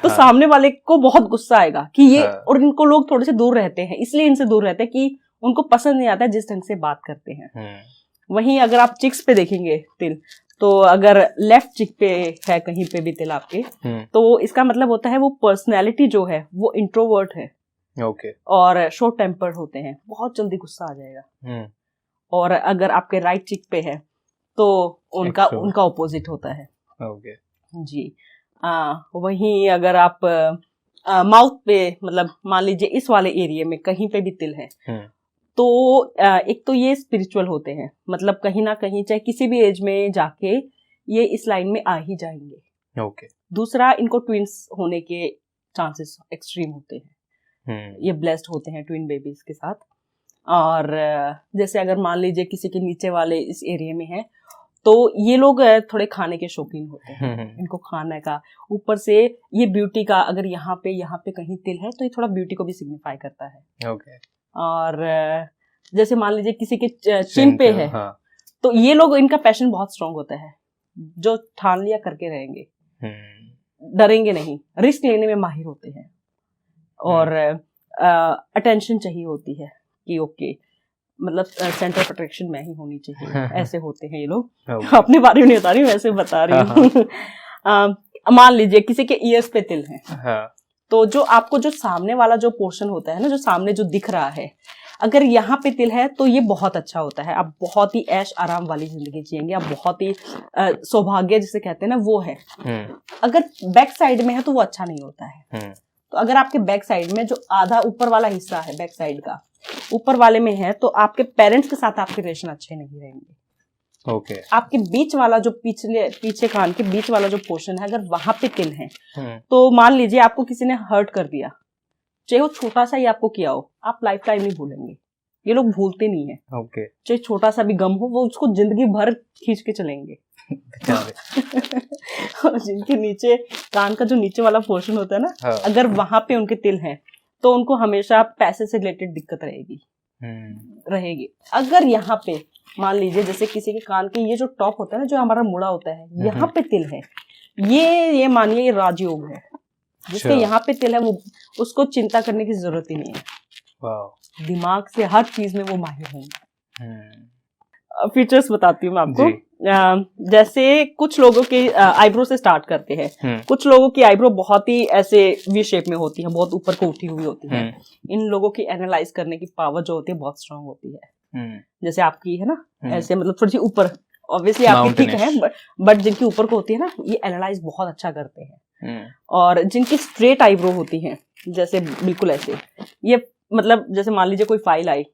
तो सामने वाले को बहुत गुस्सा आएगा कि ये, और इनको लोग थोड़े से दूर रहते हैं, इसलिए इनसे दूर रहते हैं कि उनको पसंद नहीं आता है जिस ढंग से बात करते हैं। वहीं अगर आप चिक्स पे देखेंगे तिल, तो अगर लेफ्ट चिक पे है कहीं पे भी तिल आपके, तो इसका मतलब होता है वो पर्सनैलिटी जो है वो इंट्रोवर्ट है। ओके, और शॉर्ट टेम्पर्ड होते हैं, बहुत जल्दी गुस्सा आ जाएगा। और अगर आपके राइट चिक पे है तो उनका ऑपोजिट होता है। ओके जी। वहीं अगर आप माउथ पे, मतलब मान लीजिए इस वाले एरिया में कहीं पे भी तिल है, तो एक तो ये स्पिरिचुअल होते हैं, मतलब कहीं ना कहीं चाहे किसी भी एज में जाके ये इस लाइन में आ ही जाएंगे। ओके। दूसरा, इनको ट्विंस होने के चांसेस एक्सट्रीम होते हैं। ये ब्लेस्ड होते हैं ट्विन बेबीज के साथ। और जैसे अगर मान लीजिए किसी के नीचे वाले इस एरिया में है, तो ये लोग थोड़े खाने के शौकीन होते हैं, इनको खाने का, ऊपर से ये ब्यूटी का, अगर यहाँ पे कहीं तिल है तो ये थोड़ा ब्यूटी को भी सिग्निफाई करता है। ओके। और जैसे मान लीजिए किसी के चिन पे है, हाँ, तो ये लोग, इनका पैशन बहुत स्ट्रांग होता है, जो ठान लिया करके रहेंगे, डरेंगे नहीं, रिस्क लेने में माहिर होते हैं, और अटेंशन चाहिए होती है कि ओके, मतलब सेंटर ऑफ अट्रैक्शन में ही होनी चाहिए। ऐसे होते हैं ये लोग। अपने बारे में नहीं बता रही, वैसे बता रही हूँ। मान लीजिए किसी के ईयर्स पे तिल है, तो जो आपको जो सामने वाला जो पोर्शन होता है ना, जो सामने जो दिख रहा है, अगर यहाँ पे तिल है तो ये बहुत अच्छा होता है, आप बहुत ही ऐश आराम वाली जिंदगी जिएंगे, आप बहुत ही सौभाग्य जिसे कहते हैं ना वो है। अगर बैक साइड में है तो वो अच्छा नहीं होता है। तो अगर आपके बैक साइड में जो आधा ऊपर वाला हिस्सा है बैक साइड का, ऊपर वाले में है, तो आपके पेरेंट्स के साथ आपके रिलेशन अच्छे नहीं रहेंगे। आपके बीच वाला जो पीछे कान के बीच वाला जो पोर्शन है, अगर वहां पे तिल है तो मान लीजिए आपको किसी ने हर्ट कर दिया, चाहे वो छोटा सा ही आपको किया हो, आप लाइफ टाइम नहीं भूलेंगे। ये लोग भूलते नहीं है। चाहे छोटा सा भी गम हो, वो उसको जिंदगी भर खींच के चलेंगे। जिनके नीचे कान का जो नीचे वाला पोर्शन होता है ना, अगर वहां पे उनके तिल हैं तो उनको हमेशा पैसे से रिलेटेड दिक्कत रहेगी। अगर यहाँ पे मान लीजिए जैसे किसी के कान के ये जो टॉप होता है ना, जो हमारा मुड़ा होता है, यहाँ पे तिल है, ये मानिए ये राजयोग है। जिसके यहाँ पे तिल है वो उसको चिंता करने की जरूरत ही नहीं है। दिमाग से हर चीज में वो माहिर होंगे। फीचर्स बताती हूँ मैं आपको। जैसे कुछ लोगों के आईब्रो से स्टार्ट करते हैं। कुछ लोगों की आईब्रो बहुत ही ऐसे वी शेप में होती है, बहुत ऊपर को उठी हुई होती है। इन लोगों की एनालाइज करने की पावर जो होती है बहुत स्ट्रांग होती है। जैसे आपकी है ना, ऐसे मतलब थोड़ी सी ऊपर, ऑब्वियसली आपकी ठीक है, बट जिनकी ऊपर को होती है ना, ये एनालाइज बहुत अच्छा करते हैं। और जिनकी स्ट्रेट आईब्रो होती है, जैसे बिल्कुल ऐसे, ये मतलब जैसे मान लीजिए कोई फाइल आई,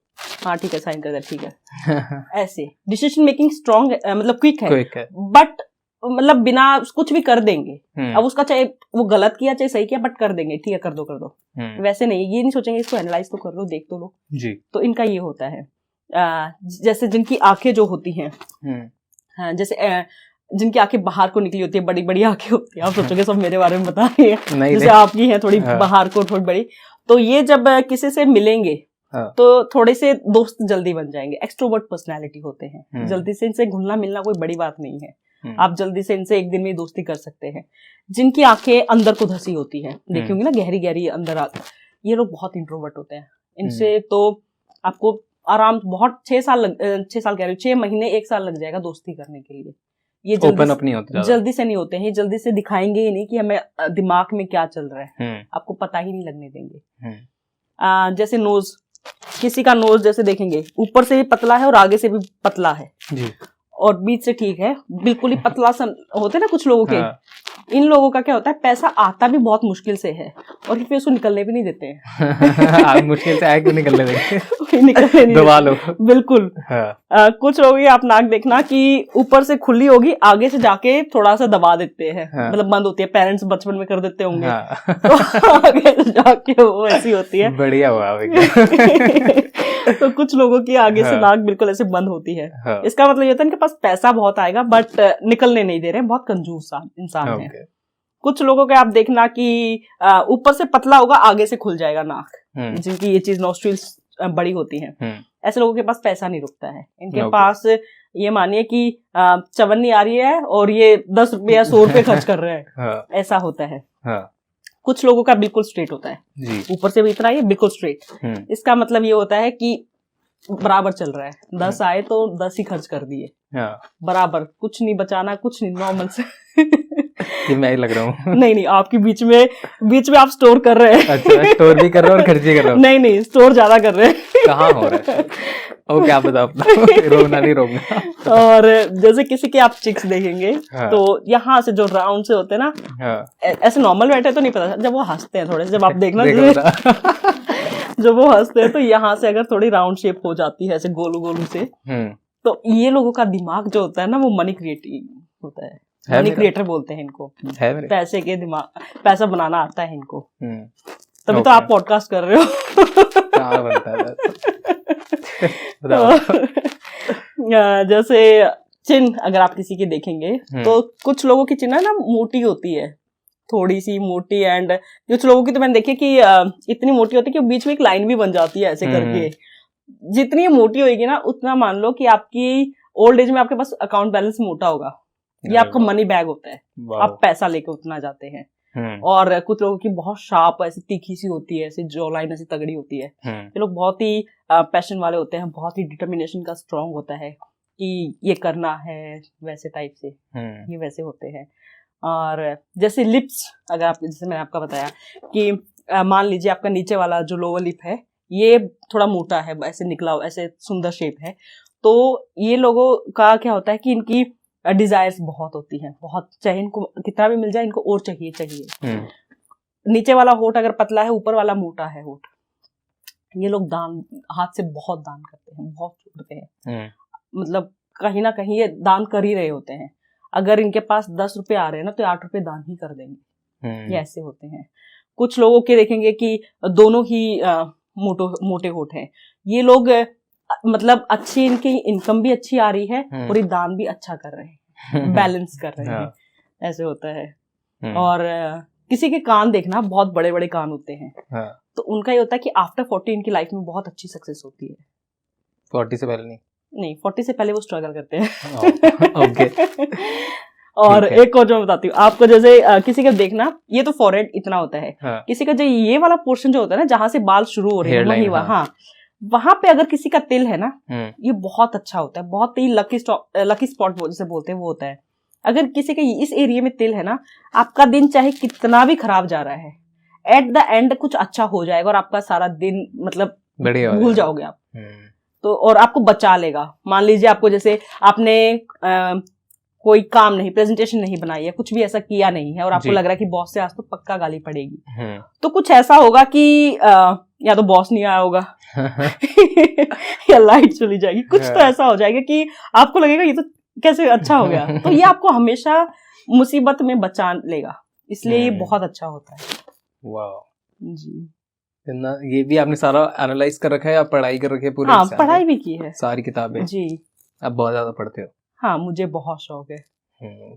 हाँ ठीक है साइन कर दे, ठीक है, ऐसे डिसीजन मेकिंग स्ट्रांग, मतलब क्विक है, बट मतलब बिना कुछ भी कर देंगे। अब उसका चाहे वो गलत किया चाहे सही किया, बट कर देंगे, ठीक है कर दो। वैसे नहीं, ये नहीं सोचेंगे इसको एनालाइज तो कर लो, देख तो लो जी। तो इनका ये होता है। जैसे जिनकी आंखें जो होती हैं, हाँ, जैसे जिनकी आंखें बाहर को निकली होती है, बड़ी बड़ी आंखें होती है, आप सोचोगे सब मेरे बारे में बता रही है, जैसे आपकी है थोड़ी बाहर को थोड़ी बड़ी, तो ये जब किसी से मिलेंगे तो थोड़े से दोस्त जल्दी बन जाएंगे। एक्सट्रोवर्ट पर्सनैलिटी होते हैं, जल्दी से इनसे घुलना मिलना कोई बड़ी बात नहीं है, आप जल्दी से इनसे एक दिन में दोस्ती कर सकते हैं। जिनकी आंखें अंदर को धसी होती हैं, देखी होंगी ना, गहरी गहरी अंदर आती, ये लोग बहुत इंट्रोवर्ट होते हैं। इनसे तो आपको आराम बहुत 6 महीने 1 साल लग जाएगा दोस्ती करने के लिए। ये जल्दी से नहीं होते हैं, जल्दी से दिखाएंगे ही नहीं कि हमें दिमाग में क्या चल रहा है, आपको पता ही नहीं लगने देंगे। जैसे नोज, किसी का नोज जैसे देखेंगे ऊपर से भी पतला है और आगे से भी पतला है जी। और बीच से ठीक है, बिल्कुल ही पतला सा होते हैं ना कुछ लोगों के। इन लोगों का क्या होता है, पैसा आता भी बहुत मुश्किल से है और फिर उसको निकलने भी नहीं देते हैं। मुश्किल से आए क्यों निकलने देंगे, निकलने नहीं दबा लो बिल्कुल। कुछ लोग आप नाक देखना कि ऊपर से खुली होगी, आगे से जाके थोड़ा सा दबा देते हैं, मतलब बंद होती है, पेरेंट्स बचपन में कर देते होंगे। तो आगे से जाके वो ऐसी होती है, बढ़िया हुआ। तो कुछ लोगों की आगे से नाक बिल्कुल ऐसे बंद होती है। इसका मतलब ये होता है इनके पास पैसा बहुत आएगा बट निकलने नहीं दे रहे, बहुत कंजूस इंसान है। कुछ लोगों के आप देखना कि ऊपर से पतला होगा, आगे से खुल जाएगा नाक, जिनकी ये चीज नॉस्ट्रिल्स बड़ी होती है। ऐसे लोगों के पास पैसा नहीं रुकता है। इनके पास ये मानिए कि चवन्नी आ रही है और ये 10 रुपये या 100 रुपये खर्च कर रहे हैं, ऐसा होता है। कुछ लोगों का बिल्कुल स्ट्रेट होता है, ऊपर से भी इतना ही बिल्कुल स्ट्रेट। इसका मतलब ये होता है कि बराबर चल रहा है, 10 आए तो 10 ही खर्च कर दिए, बराबर, कुछ नहीं बचाना, कुछ नहीं, नॉर्मल से। ये मैं ही लग रहा हूँ। नहीं, आपकी बीच में आप स्टोर कर रहे हैं। अच्छा, स्टोर भी कर रहे हो और खर्च भी कर रहे हो? नहीं, स्टोर ज्यादा कर रहे हैं। कहाँ हो रहा है? ओ क्या बताओ, रोना नहीं रोकना। और जैसे किसी के आप चिक्स देखेंगे तो यहाँ से जो राउंड से होते हैं ना, ऐसे नॉर्मल बैठे तो नहीं पता, जब वो हंसते हैं थोड़े से, जब आप देखना जब वो हंसते हैं तो यहाँ से अगर थोड़ी राउंड शेप हो जाती है ऐसे गोलू से, तो ये लोगों का दिमाग जो होता है ना वो मनी क्रिएटिव होता है, मनी क्रिएटर बोलते हैं इनको। पैसे के दिमाग, पैसा बनाना आता है इनको, तभी तो आप पॉडकास्ट कर रहे हो। कहाँ बनता है। जैसे चिन अगर आप किसी की देखेंगे तो कुछ लोगों की चिन ना मोटी होती है, थोड़ी सी मोटी, एंड कुछ लोगों की तो मैंने देखी कि इतनी मोटी होती है कि बीच में एक लाइन भी बन जाती है ऐसे करके। जितनी मोटी होगी ना उतना मान लो कि आपकी ओल्ड एज में आपके पास अकाउंट बैलेंस मोटा होगा, ये आपका मनी बैग होता है, आप पैसा लेके उतना जाते हैं। और कुछ लोगों की बहुत शार्प ऐसी तीखी सी होती है, ऐसी जॉ लाइन ऐसी तगड़ी होती है। ये लोग बहुत ही पैशन वाले होते हैं, बहुत ही डिटर्मिनेशन का स्ट्रांग होता है कि ये करना है, वैसे टाइप से ये वैसे होते हैं। और जैसे लिप्स, अगर आप, जैसे मैंने आपका बताया कि मान लीजिए आपका नीचे वाला जो लोअर लिप है ये थोड़ा मोटा है, ऐसे निकला ऐसे सुंदर शेप है, तो ये लोगों का क्या होता है कि इनकी डिजायर्स बहुत होती हैं, बहुत, चाहे इनको कितना भी मिल जाए इनको और चाहिए। नीचे वाला होठ अगर पतला है, ऊपर वाला मोटा है होठ, ये लोग दान हाथ से बहुत दान करते हैं, बहुत छोड़ते हैं, मतलब कहीं ना कहीं ये दान कर ही रहे होते हैं। अगर इनके पास 10 रुपए आ रहे हैं ना तो 8 रुपए दान ही कर देंगे, ये ऐसे होते हैं। कुछ लोगों के देखेंगे कि दोनों ही मोटे होठ हैं, ये लोग मतलब अच्छी, इनकी इनकम भी अच्छी आ रही है और ये दान भी अच्छा कर रहे हैं, बैलेंस कर रहे हैं, ऐसे होता है। और किसी के कान देखना, बहुत बड़े बड़े कान होते हैं, तो उनका ये होता है कि आफ्टर 40 इनकी लाइफ में बहुत अच्छी सक्सेस होती है। 40 से पहले नहीं, 40 से पहले वो स्ट्रगल करते हैं। ओके। और एक और जो मैं बताती हूँ आपको, जैसे किसी का देखना, ये तो फॉरहेड इतना होता है, किसी का जो ये वाला पोर्शन जो होता है ना, जहाँ से बाल शुरू हो रहे हैं वही वहां पे अगर किसी का तिल है ना, ये बहुत अच्छा होता है, बहुत ही लकी स्पॉट जैसे बोलते हैं वो होता है। अगर किसी के इस एरिया में तिल है ना, आपका दिन चाहे कितना भी खराब जा रहा है, एट द एंड कुछ अच्छा हो जाएगा और आपका सारा दिन मतलब भूल जाओगे आप, तो और आपको बचा लेगा। मान लीजिए आपको, जैसे आपने कोई काम नहीं, प्रेजेंटेशन नहीं बनाई है, कुछ भी ऐसा किया नहीं है और आपको लग रहा है कि बॉस से आज तो पक्का गाली पड़ेगी, तो कुछ ऐसा होगा कि या तो बॉस नहीं आया होगा या लाइट चली जाएगी, कुछ तो ऐसा हो जाएगा कि आपको लगेगा ये तो कैसे अच्छा हो गया। तो ये आपको हमेशा मुसीबत में बचा लेगा, इसलिए ये बहुत अच्छा होता है। वाह जी, ये भी आपने सारा एनालाइज कर रखा है या पढ़ाई कर रखी है पूरे? हाँ, पढ़ाई भी की है, सारी किताबें जी। आप बहुत ज्यादा पढ़ते हो? हाँ, मुझे बहुत शौक है।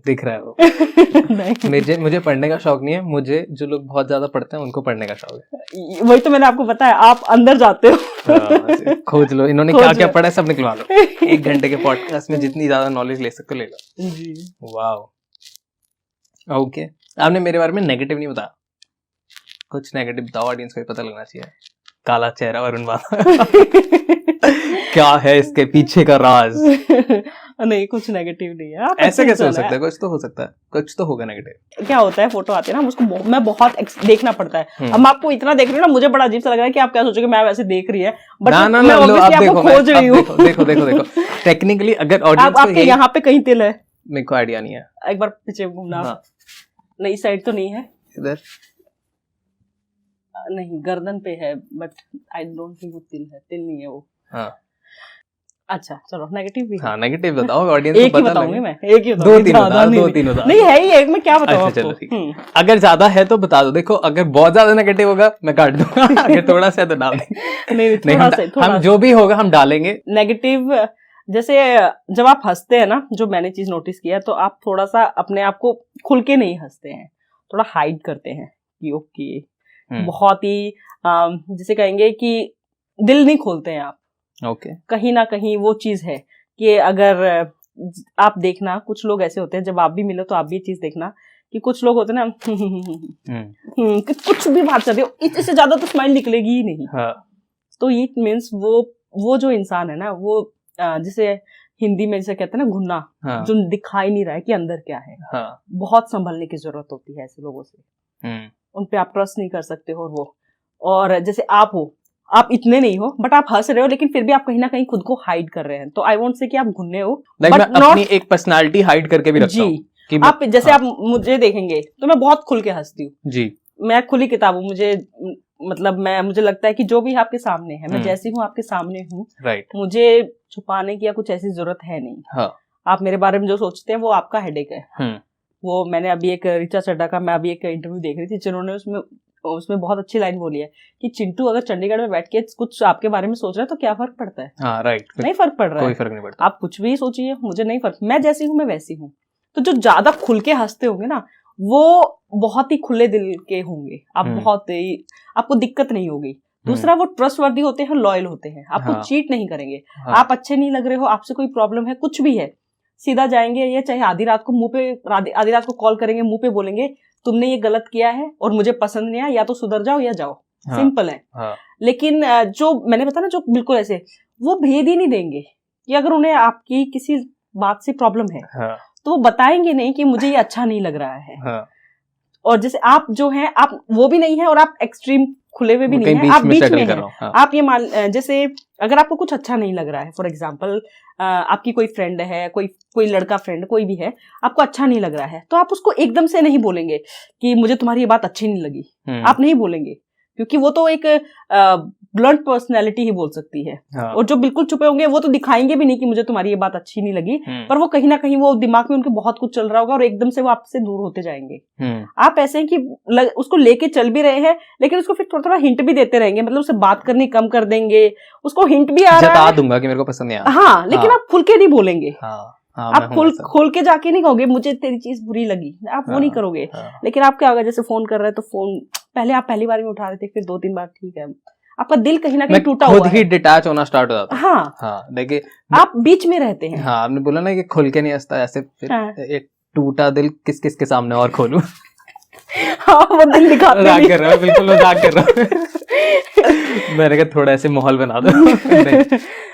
दिख रहा है वो। नहीं, मुझे पढ़ने का शौक नहीं है, मुझे जो लोग बहुत ज्यादा पढ़ते हैं उनको पढ़ने का शौक है। वही तो मैंने आपको बताया, आप अंदर जाते हो। खोज लो, इन्होंने क्या क्या पढ़ा है सब निकलवा लो। 1 घंटे के पॉडकास्ट में जितनी ज्यादा नॉलेज ले सकते हो ले लो। जी, वाह, ओके। आपने मेरे बारे में नेगेटिव नहीं बताया, कुछ नेगेटिव बताओ, ऑडियंस को भी पता लगना चाहिए। काला चेहरा वरुण बाबा क्या है इसके पीछे का राज? नहीं, कुछ नेगेटिव नहीं है। ऐसे कैसे हो सकता है? कुछ तो हो सकता है, कुछ तो होगा नेगेटिव। क्या होता है, फोटो आती है ना, उसको मैं बहुत देखना पड़ता है। अब मैं आपको इतना देख रही हूँ ना, मुझे बड़ा अजीब सा लग रहा है कि आप क्या सोचोगे मैं वैसे देख रही है, बट मैं ऑब्वियसली आपको खोज रही हूँ। देखो टेक्निकली अगर ऑडियंस आपके यहाँ पे कहीं तिल है? मेरे को आइडिया नहीं है, एक बार पीछे घूमना। नहीं, साइड तो नहीं है, इधर नहीं, गर्दन पे है, बट आई डोंट थिंक वो तिल है, तिल नहीं है वो। हाँ, अच्छा चलो, नेगेटिव भी है। हाँ, नेगेटिव बताओ, ऑडियंस को पता लगे। मैं एक ही बताऊंगी, 2-3 बता। नहीं है ही एक, मैं क्या बताऊं आपको? चलो ठीक है। अगर ज्यादा है तो बता दो। देखो अगर बहुत ज्यादा नेगेटिव होगा मैं काट दूंगा, अगर थोड़ा सा तो डाल देंगे। नहीं, हम जो भी होगा हम डालेंगे। नेगेटिव जैसे जब आप हंसते हैं ना, जो मैंने चीज नोटिस किया, तो आप थोड़ा सा अपने आप को खुल के नहीं हंसते हैं, थोड़ा हाइड करते हैं कि ओके, बहुत ही जैसे कहेंगे कि दिल नहीं खोलते हैं आप। ओके, कहीं ना कहीं वो चीज है कि अगर आप देखना, कुछ लोग ऐसे होते हैं, जब आप भी मिलो तो आप भी ये चीज देखना कि कुछ लोग होते हैं ना कुछ भी बात करते हो, इससे ज्यादा तो स्माइल निकलेगी ही नहीं। तो ये मीन्स वो जो इंसान है ना, वो जिसे हिंदी में जैसे कहते हैं ना घुन्ना, जो दिखाई नहीं रहा है कि अंदर क्या है, बहुत संभलने की जरूरत होती है ऐसे लोगों से। उन पे आप ट्रस्ट नहीं कर सकते हो। और जैसे आप इतने नहीं हो, बट आप हंस रहे हो, लेकिन फिर भी आप कहीं ना कहीं खुद को हाइड कर रहे हैं। तो आई वोंट से कि आप घुन्ने हो, बट अपनी एक पर्सनालिटी हाइड करके भी रखता हूं कि आप जैसे आप मुझे देखेंगे तो मैं बहुत खुल के हंसती हूँ जी, मैं खुली किताब हूँ। मुझे लगता है कि जो भी आपके सामने है, मैं जैसी हूँ आपके सामने हूँ, मुझे छुपाने की या कुछ ऐसी जरूरत है नहीं। आप मेरे बारे में जो सोचते हैं वो आपका हेडेक है। वो मैंने अभी एक ऋचा चड्ढा का मैं अभी एक इंटरव्यू देख रही थी, जिन्होंने उसमें बहुत अच्छी लाइन बोली है कि चिंटू अगर चंडीगढ़ में बैठ के कुछ आपके बारे में सोच रहा है तो क्या फर्क पड़ता है? राइट, नहीं फर्क पड़ रहा है, कोई फर्क नहीं पड़ता। आप कुछ भी सोचिए, मुझे नहीं फर्क, मैं जैसी हूँ मैं वैसी हूँ। तो जो ज्यादा खुल के हंसते होंगे ना, वो बहुत ही खुले दिल के होंगे, आप बहुत ही, आपको दिक्कत नहीं होगी। दूसरा, वो ट्रस्टवर्दी होते हैं, लॉयल होते हैं, आपको चीट नहीं करेंगे। आप अच्छे नहीं लग रहे हो, आपसे कोई प्रॉब्लम है, कुछ भी है, सीधा जाएंगे, ये चाहे आधी रात को कॉल करेंगे, मुंह पे बोलेंगे तुमने ये गलत किया है और मुझे पसंद नहीं आया, या तो सुधर जाओ या जाओ। सिंपल है। लेकिन जो मैंने बताया ना, जो बिल्कुल ऐसे, वो भेद ही नहीं देंगे कि अगर उन्हें आपकी किसी बात से प्रॉब्लम है तो वो बताएंगे नहीं कि मुझे ये अच्छा नहीं लग रहा है। और जैसे आप जो हैं, आप वो भी नहीं है और आप एक्सट्रीम खुले हुए भी नहीं है, आप बीच में हैं। हाँ। आप ये मान, जैसे अगर आपको कुछ अच्छा नहीं लग रहा है, फॉर एग्जाम्पल आपकी कोई फ्रेंड है, कोई लड़का फ्रेंड कोई भी है, आपको अच्छा नहीं लग रहा है, तो आप उसको एकदम से नहीं बोलेंगे कि मुझे तुम्हारी ये बात अच्छी नहीं लगी। आप नहीं बोलेंगे, क्योंकि वो तो एक ब्लंट पर्सनैलिटी ही बोल सकती है। हाँ। और जो बिल्कुल छुपे होंगे वो तो दिखाएंगे भी नहीं कि मुझे तुम्हारी ये बात अच्छी नहीं लगी, पर वो कहीं ना कहीं वो दिमाग में उनके बहुत कुछ चल रहा होगा और एकदम से वो आपसे दूर होते जाएंगे। आप ऐसे हैं कि उसको लेके चल भी रहे हैं, लेकिन उसको फिर थोड़ा थोड़ा हिंट भी देते रहेंगे, मतलब उससे बात करनी कम कर देंगे, उसको हिंट भी आ रहा है, दूंगा कि मेरे को पसंद नहीं आ। हाँ, लेकिन आप खुल के नहीं बोलेंगे। आप खोल के जाके नहीं कहोगे मुझे तेरी चीज बुरी लगी, आप वो नहीं करोगे। लेकिन आप क्या होगा, जैसे फोन कर रहे हैं तो फोन पहले आप पहली बार में उठा रहे थे, फिर 2-3 बार ठीक है, आपका दिल कहीं ना कहीं टूटा हुआ है, खुद ही डिटैच होना स्टार्ट हो जाता है। हाँ, देखिए आप बीच में रहते हैं। हाँ, आपने बोला ना कि खुल के नहीं हंसता, ऐसे फिर एक टूटा दिल किस किस के सामने और खोलूं। हाँ, वो दिल दिखाते मजाक कर रहा हूँ, बिल्कुल मजाक कर रहा हूँ। मैंने कहा थोड़ा ऐसे माहौल बना दो।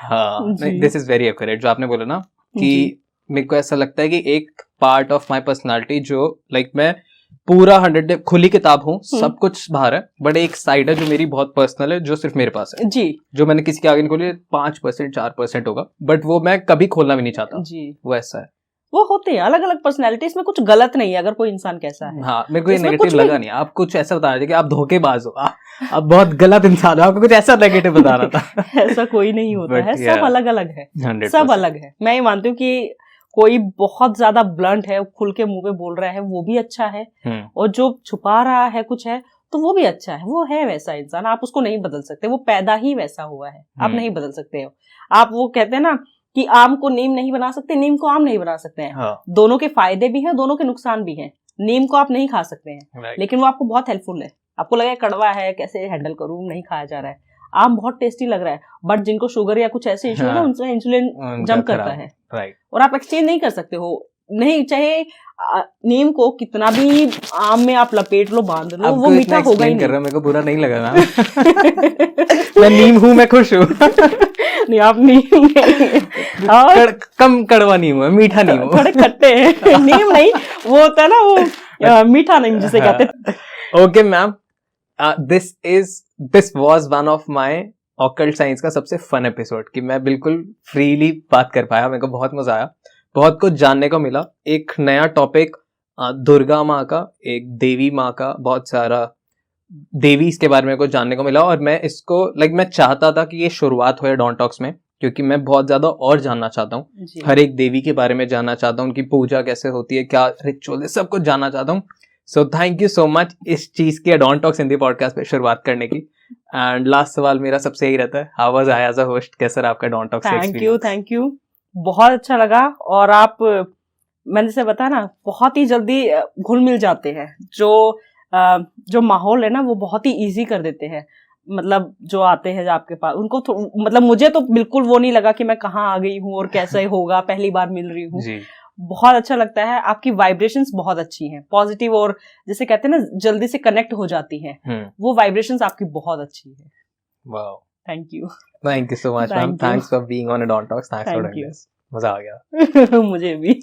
हाँ, दिस इज वेरी एक्यूरेट जो आपने बोला ना, कि मेरे को ऐसा लगता है कि एक पार्ट ऑफ माई पर्सनालिटी जो लाइक मैं पूरा 100 खुली किताब हूँ, सब कुछ बाहर है, बट एक साइड है जो मेरी बहुत पर्सनल है, जो सिर्फ मेरे पास है जी, जो मैंने किसी के आगे नहीं खोली। 5% 4% होगा, बट वो मैं कभी खोलना भी नहीं चाहता जी। वो ऐसा है, वो होते हैं अलग अलग पर्सनैलिटी, इसमें कुछ गलत नहीं है अगर कोई इंसान कैसा है। हाँ, मेरे को ये नेगेटिव लगा नहीं। आप कुछ ऐसा बता रहे थे कि आप धोखेबाज हो, आप बहुत गलत इंसान हो, आपको कुछ ऐसा नेगेटिव बता रहा था। ऐसा कोई नहीं होता है, सब अलग अलग है, सब अलग है। मैं ये मानती हूँ कि कोई बहुत ज्यादा ब्लंट है, खुल के मुंह पे बोल रहा है, वो भी अच्छा है, और जो छुपा रहा है कुछ है तो वो भी अच्छा है। वो है वैसा इंसान, आप उसको नहीं बदल सकते, वो पैदा ही वैसा हुआ है, आप नहीं बदल सकते हो। आप वो कहते हैं ना कि आम को नीम नहीं बना सकते, नीम को आम नहीं बना सकते हैं। हाँ। दोनों के फायदे भी हैं, दोनों के नुकसान भी हैं। नीम को आप नहीं खा सकते हैं, लेकिन वो आपको बहुत हेल्पफुल है। आपको लगा कड़वा है, कैसे हैंडल करूं, नहीं खाया जा रहा है। आम बहुत टेस्टी लग रहा है, बट जिनको शुगर या कुछ ऐसे इशू है ना, उनसे इंसुलिन जंप करता है, और आप एक्सचेंज नहीं कर सकते हो। नहीं, चाहे नीम को कितना भी आम में आप लपेट लो, बांध लो, वो मीठा होगा ही नहीं। कर रहा, मेरे को बुरा नहीं लगा ना। मैं नीम हूँ, मैं खुश हूँ। नहीं, आप नीम नहीं, कम कड़वा नीम है, मीठा नीम हूँ। थोड़े खट्टे हैं। नीम नहीं, वो होता है ना वो मीठा नीम जिसे कहते हैं। Okay ma'am, this was one of my occult science का सबसे फन एपिसोड, कि मैं बिल्कुल फ्रीली बात कर पाया, मेरे को बहुत मजा आया, बहुत कुछ जानने को मिला। एक नया टॉपिक दुर्गा माँ का, एक देवी माँ का, बहुत सारा देवी के बारे में कुछ जानने को मिला, और मैं इसको मैं चाहता था कि ये शुरुआत हो डॉन टॉक्स में, क्योंकि मैं बहुत ज्यादा और जानना चाहता हूँ, हर एक देवी के बारे में जानना चाहता हूँ, उनकी पूजा कैसे होती है, क्या रिचुअल है, सब कुछ जानना चाहता हूँ। So thank you so much इस चीज की डॉन टॉक्स हिंदी पॉडकास्ट पे शुरुआत करने की। एंड लास्ट सवाल मेरा सबसे यही रहता है, how was I as a host, कैसा रहा आपका Don Talks experience? Thank you, बहुत अच्छा लगा। और आप, मैंने जैसे बताया ना, बहुत ही जल्दी घुल मिल जाते हैं। जो माहौल है ना, वो बहुत ही इजी कर देते हैं। मतलब जो आते हैं आपके पास, उनको मतलब मुझे तो बिल्कुल वो नहीं लगा कि मैं कहाँ आ गई हूँ और कैसे होगा, पहली बार मिल रही हूँ। बहुत अच्छा लगता है, आपकी वाइब्रेशंस बहुत अच्छी हैं, पॉजिटिव, और जैसे कहते हैं ना जल्दी से कनेक्ट हो जाती हैं, वो वाइब्रेशंस आपकी बहुत अच्छी है। Wow, thank you so much ma'am, thanks for being on Don Talks, thanks for doing this, मजा आ गया। मुझे भी।